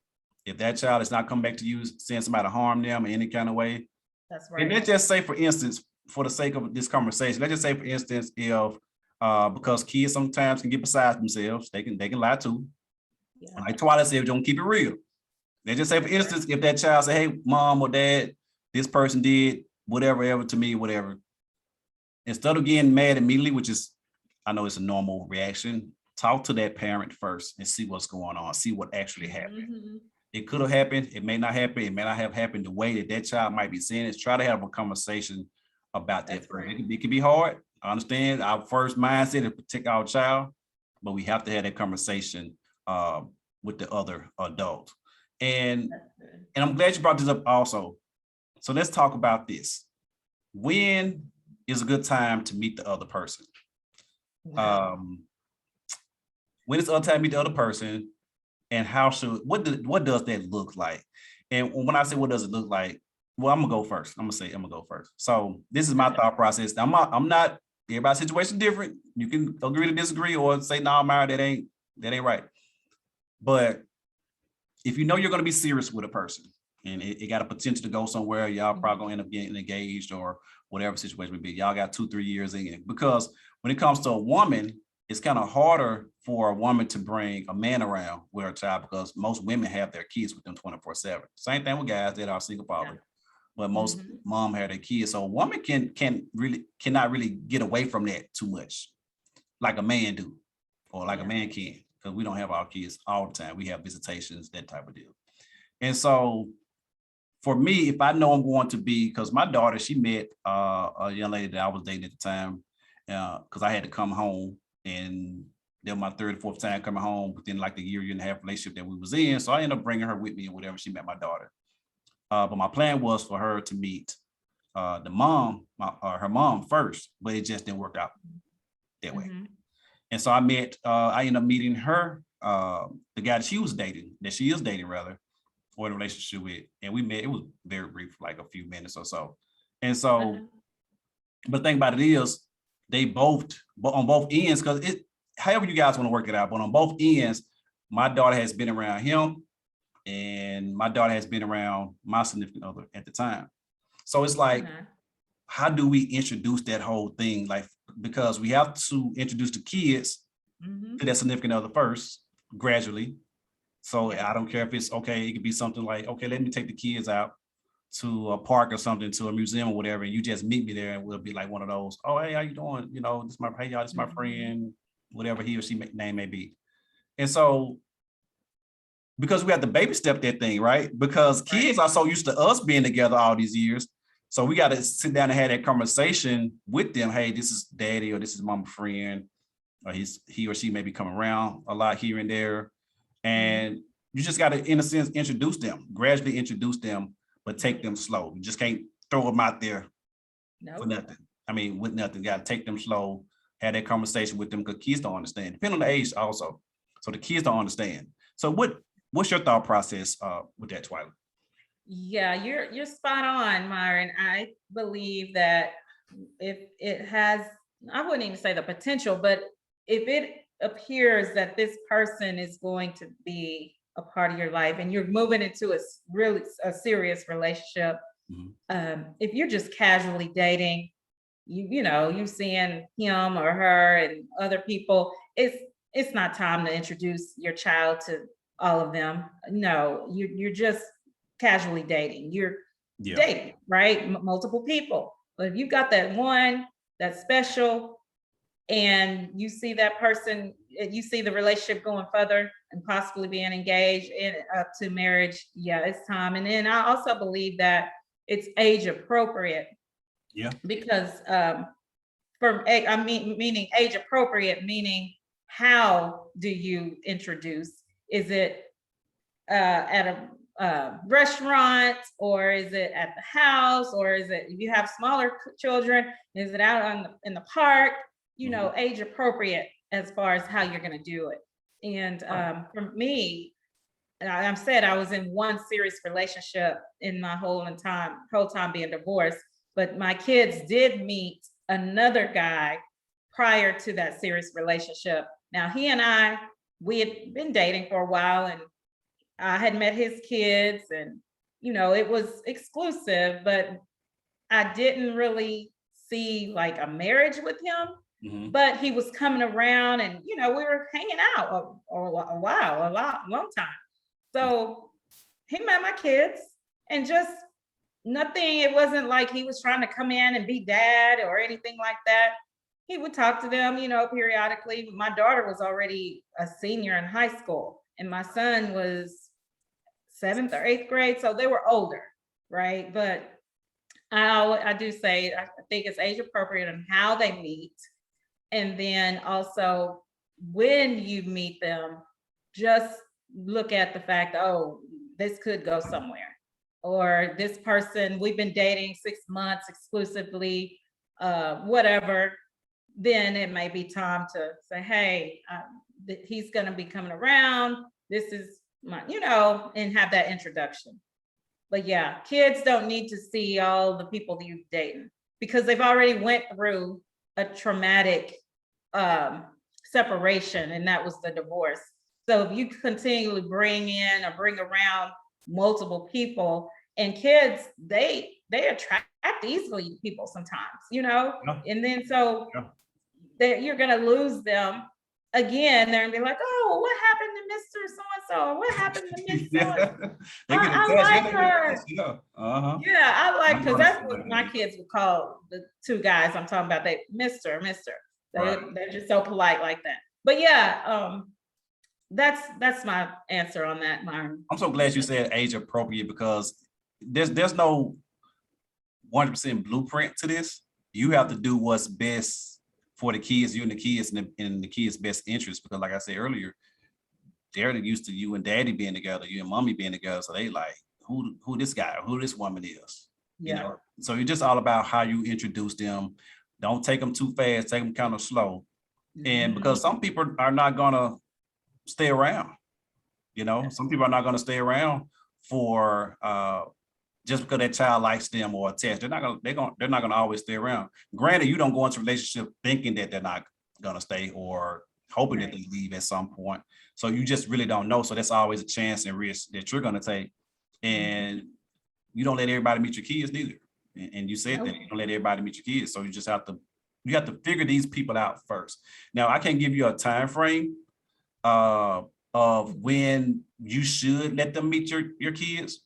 If that child is not coming back to you, saying somebody harm them in any kind of way. That's right. And let's just say, for instance, for the sake of this conversation, let's just say, for instance, if because kids sometimes can get beside themselves, they can lie too. Yeah. Like Twyla said, don't keep it real. Let's just say, for instance, if that child say, hey, mom or dad, this person did whatever ever to me, whatever. Instead of getting mad immediately, which is, I know it's a normal reaction, talk to that parent first and see what's going on, see what actually happened. It could have happened. It may not happen. It may not have happened the way that child might be saying it. Try to have a conversation about that. Right. It can be hard. I understand our first mindset is protect our child, but we have to have that conversation with the other adult. And I'm glad you brought this up also. So let's talk about this. When is a good time to meet the other person? Wow. When is the other time to meet the other person? And what does that look like? And when I say what does it look like, well, I'm gonna go first. I'm gonna go first. So this is my thought process. I'm not everybody's situation different. You can agree to disagree or say, no, Myron, that ain't right. But if you know you're gonna be serious with a person and it got a potential to go somewhere, y'all probably gonna end up getting engaged or whatever situation may be. Y'all got 2-3 years in, because when it comes to a woman, it's kind of harder for a woman to bring a man around with her child, because most women have their kids with them 24/7. Same thing with guys that are single father, but most mom have their kids. So a woman cannot really get away from that too much, like a man do, or like a man can, because we don't have our kids all the time. We have visitations, that type of deal. And so for me, if I know I'm going to be, because my daughter, she met a young lady that I was dating at the time, because I had to come home. And then my third or fourth time coming home within like the year and a half relationship that we was in. So I ended up bringing her with me and whatever. She met my daughter. But my plan was for her to meet the mom, her mom first, but it just didn't work out that way. Mhm. And so I ended up meeting her, the guy that she is dating rather, or in a relationship with. And we met, it was very brief, like a few minutes or so. And so, Uh-huh. but the thing about it is, they both, but on both ends, because however you guys want to work it out, but on both ends, my daughter has been around him, and my daughter has been around my significant other at the time. So it's like, Uh-huh. how do we introduce that whole thing? Like, because we have to introduce the kids Mhm. to their significant other first, gradually. So Yeah. I don't care if it's okay, it could be something like, okay, let me take the kids out to a park or something, to a museum or whatever, and you just meet me there, and we'll be like one of those, oh, hey, how you doing? You know, hey y'all, this is my Mhm. friend, whatever he or she name may be. And so, because we have to baby step that thing, right? Because Right. kids are so used to us being together all these years. So we got to sit down and have that conversation with them. Hey, this is daddy, or this is mama friend, or he or she may be coming around a lot here and there. Mhm. And you just got to, in a sense, gradually introduce them, but take Right. them slow. You just can't throw them out there for Nope. nothing. I mean, with nothing, you got to take them slow, have that conversation with them, because kids don't understand, depending on the age also. So the kids don't understand. So what's your thought process with that, Twyla? Yeah, you're spot on, Myron. I believe that if it has, I wouldn't even say the potential, but if it appears that this person is going to be a part of your life and you're moving into really a serious relationship, Mhm. if you're just casually dating, you seeing him or her and other people, it's not time to introduce your child to all of them. No, you're just casually dating. You're Yeah. dating, right? Multiple people. But if you've got that one that's special, and you see that person, you see the relationship going further and possibly being engaged and up to marriage, yeah, it's time. And then I also believe that it's age appropriate, Yeah. because I mean, meaning age appropriate, meaning how do you introduce? Is it at a restaurant, or is it at the house, or is it, if you have smaller children, is it out in the park? Mhm. Age appropriate as far as how you're going to do it. And Right. for me, I've said I was in one serious relationship in my whole time being divorced, but my kids did meet another guy prior to that serious relationship. Now we had been dating for a while, and I had met his kids, and it was exclusive, but I didn't really see like a marriage with him. Mhm. But he was coming around, and we were hanging out a while, long time. So he met my kids, and just nothing. It wasn't like he was trying to come in and be dad or anything like that. He would talk to them, periodically. My daughter was already a senior in high school, and my son was seventh or eighth grade, so they were older, right? But I do say I think it's age appropriate on how they meet, and then also when you meet them, just look at the fact, oh, this could go somewhere, or this person, we've been dating 6 months exclusively, whatever. Then it may be time to say, hey, he's going to be coming around. This is my, and have that introduction. But yeah, kids don't need to see all the people that you've dated, because they've already went through a traumatic um, separation, and that was the divorce. So if you continually bring in or bring around multiple people, and kids, they attract easily to people sometimes, Yeah. and then so Yeah. that you're gonna lose them again. They're gonna be like, oh, what happened to Mr. So and so? What happened to Miss So and so? Yeah. They get I attached. Yeah, like they get attached. her. Yeah. Uh-huh. Yeah, I like, My because daughter's that's still what like my that. kids would call the two guys I'm talking about. They Mr. Right. They're just so polite like that. But yeah, that's my answer on that, Myron. I'm so glad you said age appropriate, because there's no 100% blueprint to this. You have to do what's best for the kids, you and the kids, in the kids' best interest. Because, like I said earlier, they're used to you and daddy being together, you and mommy being together. So they like, who this guy, who this woman is. you Yeah. know. So it's just all about how you introduce them. Don't take them too fast, take them kind of slow. And because some people are not gonna stay around, you know, some people are not gonna stay around for just because that child likes them or attached. They're not gonna always stay around. Granted, you don't go into a relationship thinking that they're not gonna stay or hoping that they leave at some point. So you just really don't know. So that's always a chance and risk that you're gonna take. And you don't let everybody meet your kids neither. And you said that you don't let everybody meet your kids. So you just have to figure these people out first. Now, I can't give you a time frame of when you should let them meet your kids.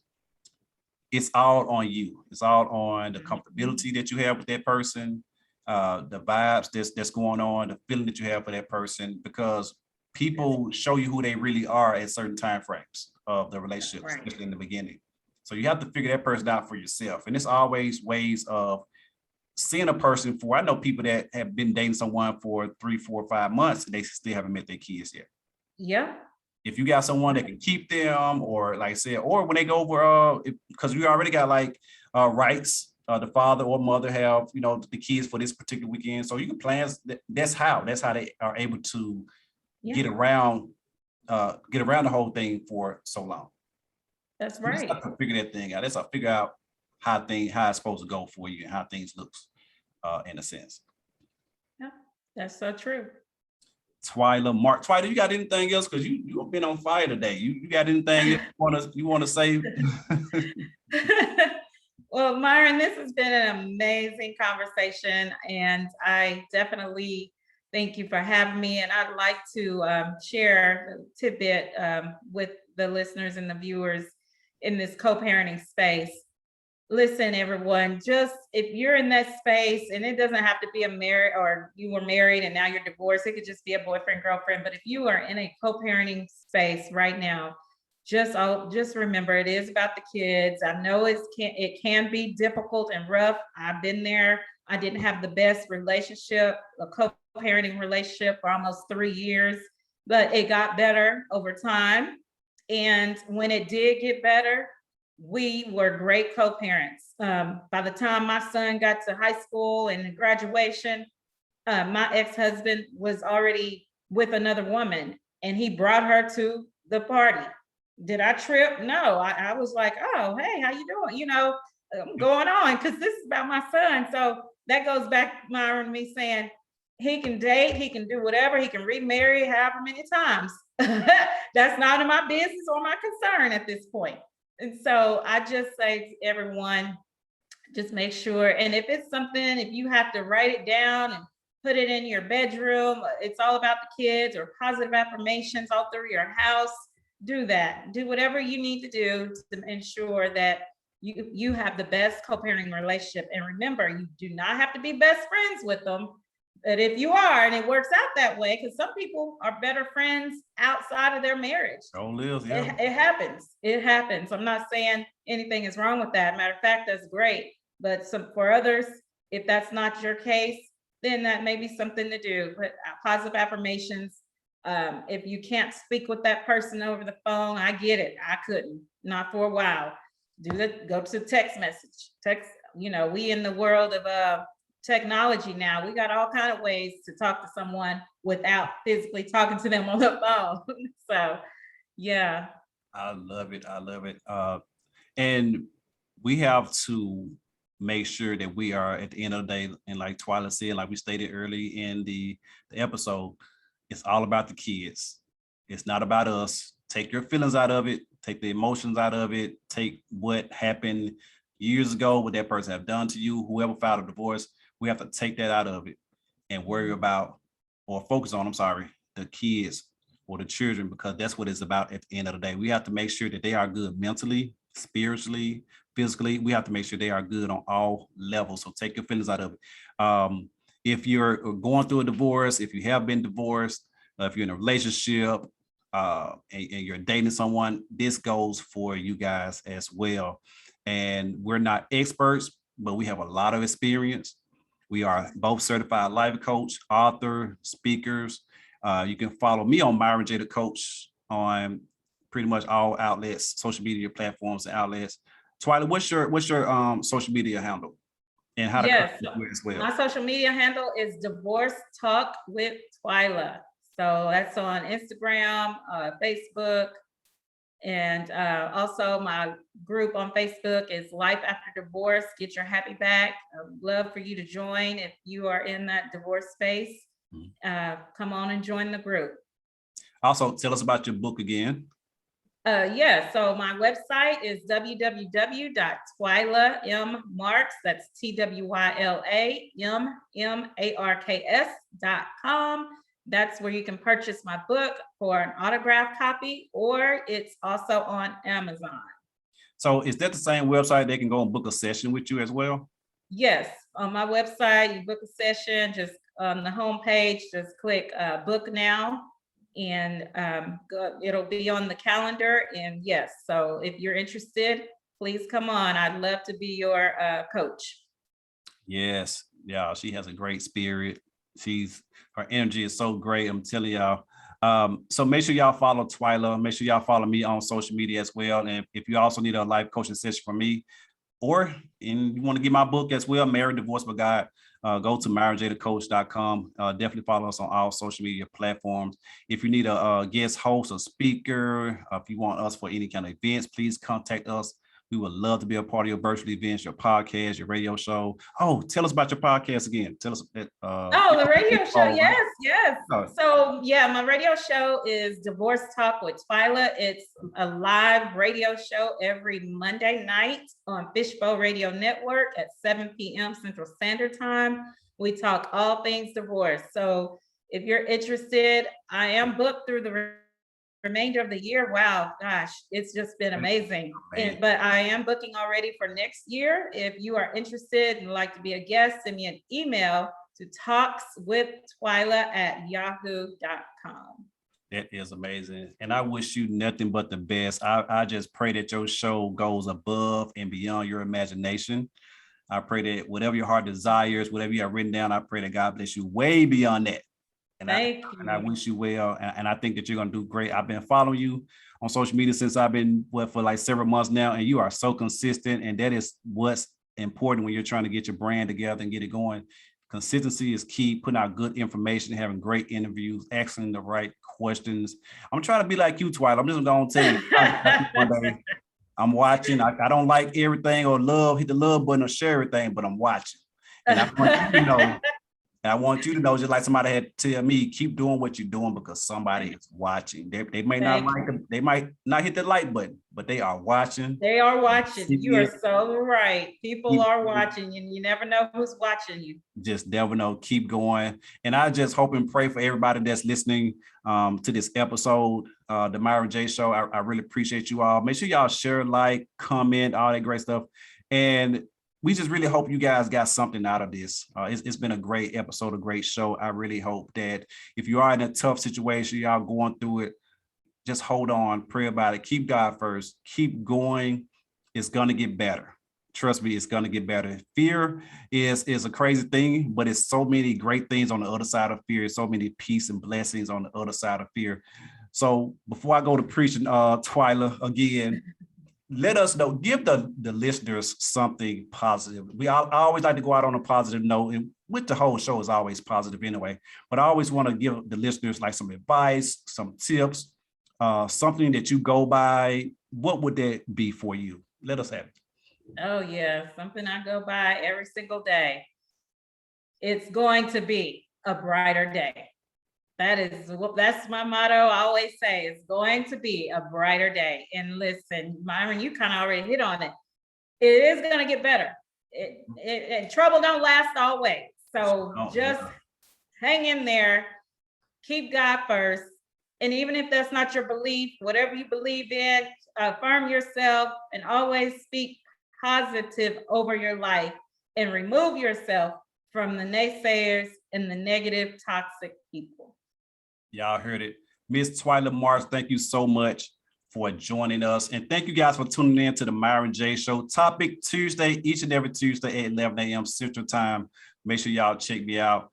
It's all on you. It's all on the comfortability that you have with that person, the vibes that's going on, the feeling that you have for that person, because people show you who they really are at certain time frames of the relationship, especially in the beginning. So you have to figure that person out for yourself. And it's always ways of seeing a person for, I know people that have been dating someone for 3, 4, 5 months, and they still haven't met their kids yet. Yeah. If you got someone that can keep them, or like I said, or when they go over, because we already got like rights, the father or mother have, you know, the kids for this particular weekend. So you can plan, that's how they are able to get around the whole thing for so long. That's You just right. have to figure that thing out. That's how figure out how it's supposed to go for you and how things looks in a sense. Yeah, that's so true. Twyla Marks. Twyla, you got anything else? Because you've been on fire today. You got anything you want to say? Well, Myron, this has been an amazing conversation, and I definitely thank you for having me. And I'd like to share a tidbit with the listeners and the viewers in this co-parenting space. Listen, everyone, just if you're in that space, and it doesn't have to be a married, or you were married and now you're divorced, it could just be a boyfriend, girlfriend. But if you are in a co-parenting space right now, just remember, it is about the kids. I know it can be difficult and rough. I've been there. I didn't have the best relationship, a co-parenting relationship, for almost 3 years, but it got better over time. And when it did get better, we were great co-parents. By the time my son got to high school and graduation, my ex-husband was already with another woman, and he brought her to the party. Did I trip? No, I was like, oh, hey, how you doing? You know, I'm going on because this is about my son. So that goes back, Myron, me saying he can date, he can do whatever, he can remarry however many times. That's not in my business or my concern at this point. And so I just say to everyone, just make sure. And if it's something, if you have to write it down and put it in your bedroom, it's all about the kids, or positive affirmations all through your house, do that. Do whatever you need to do to ensure that you have the best co-parenting relationship. And remember, you do not have to be best friends with them. But if you are, and it works out that way, because some people are better friends outside of their marriage. It happens. It happens. I'm not saying anything is wrong with that. Matter of fact, that's great. But for others, if that's not your case, then that may be something to do. But positive affirmations. If you can't speak with that person over the phone, I get it. I couldn't, not for a while. Go to text message. Text. You know, we in the world of technology now. We got all kind of ways to talk to someone without physically talking to them on the phone. So, yeah. I love it. I love it. And we have to make sure that we are, at the end of the day, and like Twyla said, like we stated early in the episode, it's all about the kids. It's not about us. Take your feelings out of it. Take the emotions out of it. Take what happened years ago, what that person have done to you, whoever filed a divorce. We have to take that out of it and worry about, or focus on, the kids or the children, because that's what it's about at the end of the day. We have to make sure that they are good mentally, spiritually, physically. We have to make sure they are good on all levels. So take your feelings out of it. If you're going through a divorce, if you have been divorced, if you're in a relationship, and you're dating someone, this goes for you guys as well. And we're not experts, but we have a lot of experience. We are both certified life coach, author, speakers. You can follow me on Myron J, the coach, on pretty much all outlets, social media platforms and outlets. Twyla, what's your social media handle and how to Yes, contact you as well? my social media handle is Divorce Talk with Twyla. So that's on Instagram, Facebook, and also my group on Facebook is Life After Divorce, Get Your Happy Back. I would love for you to join if you are in that divorce space. Come on and join the group. Also, tell us about your book again. Yeah, so my website is www.twylamarks, that's TWYLAMMARKS.com. That's where you can purchase my book for an autographed copy, or it's also on Amazon. So is that the same website they can go and book a session with you as well? Yes, on my website, you book a session, just on the homepage, just click book now, and it'll be on the calendar. And yes, so if you're interested, please come on. I'd love to be your coach. Yes, yeah, she has a great spirit. Her energy is so great. I'm telling y'all. So make sure y'all follow Twyla. Make sure y'all follow me on social media as well. And if you also need a life coaching session from me, or you want to get my book as well, Married, Divorced by God, go to myronjthecoach.com. Definitely follow us on all social media platforms. If you need a guest host, a speaker, if you want us for any kind of events, please contact us. We would love to be a part of your virtual events, your podcast, your radio show. Oh, tell us about your podcast again. Tell us that. The radio show. Yes. Oh. So yeah, my radio show is Divorce Talk with Twyla. It's a live radio show every Monday night on Fishbowl Radio Network at 7 p.m. Central Standard Time. We talk all things divorce. So if you're interested, I am booked through the remainder of the year. Wow, gosh, it's just been amazing. But I am booking already for next year. If you are interested and like to be a guest, send me an email to talkswithtwyla@yahoo.com. That is amazing. And I wish you nothing but the best. I just pray that your show goes above and beyond your imagination. I pray that whatever your heart desires, whatever you have written down, I pray that God bless you way beyond that. And I wish you well. And I think that you're going to do great. I've been following you on social media since I've been for like several months now. And you are so consistent. And that is what's important when you're trying to get your brand together and get it going. Consistency is key, putting out good information, having great interviews, asking the right questions. I'm trying to be like you, Twyla. I'm just going to tell you one day, I'm watching. I don't like everything or hit the love button or share everything, but I'm watching. And I want you to know. And I want you to know, just like somebody had to tell me, keep doing what you're doing because somebody is watching. They may not like them, they might not hit the like button, but they are watching. They are watching. You are so right. People are watching, and you never know who's watching you. Just never know. Keep going. And I just hope and pray for everybody that's listening to this episode, the Myron J Show. I really appreciate you all. Make sure y'all share, like, comment, all that great stuff. And we just really hope you guys got something out of this. It's been a great episode, a great show. I really hope that if you are in a tough situation, y'all going through it, just hold on, pray about it. Keep God first. Keep going. It's going to get better. Trust me, it's going to get better. Fear is a crazy thing, but it's so many great things on the other side of fear. So many peace and blessings on the other side of fear. So before I go to preaching, Twyla, again, let us know, give the listeners something positive. I always like to go out on a positive note, and with the whole show is always positive anyway, but I always want to give the listeners like some advice, some tips, something that you go by. What would that be for you? Let us have it. Oh yeah, something I go by every single day. It's going to be a brighter day. That's my motto. I always say it's going to be a brighter day. And listen, Myron, you kind of already hit on it. It is going to get better. Trouble don't last always. So just hang in there, keep God first. And even if that's not your belief, whatever you believe in, affirm yourself and always speak positive over your life and remove yourself from the naysayers and the negative, toxic people. Y'all heard it. Miss Twyla Marks, thank you so much for joining us. And thank you guys for tuning in to the Myron J Show. Topic Tuesday, each and every Tuesday at 11 a.m. Central Time. Make sure y'all check me out.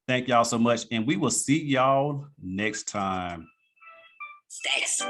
Thank y'all so much. And we will see y'all next time. Status.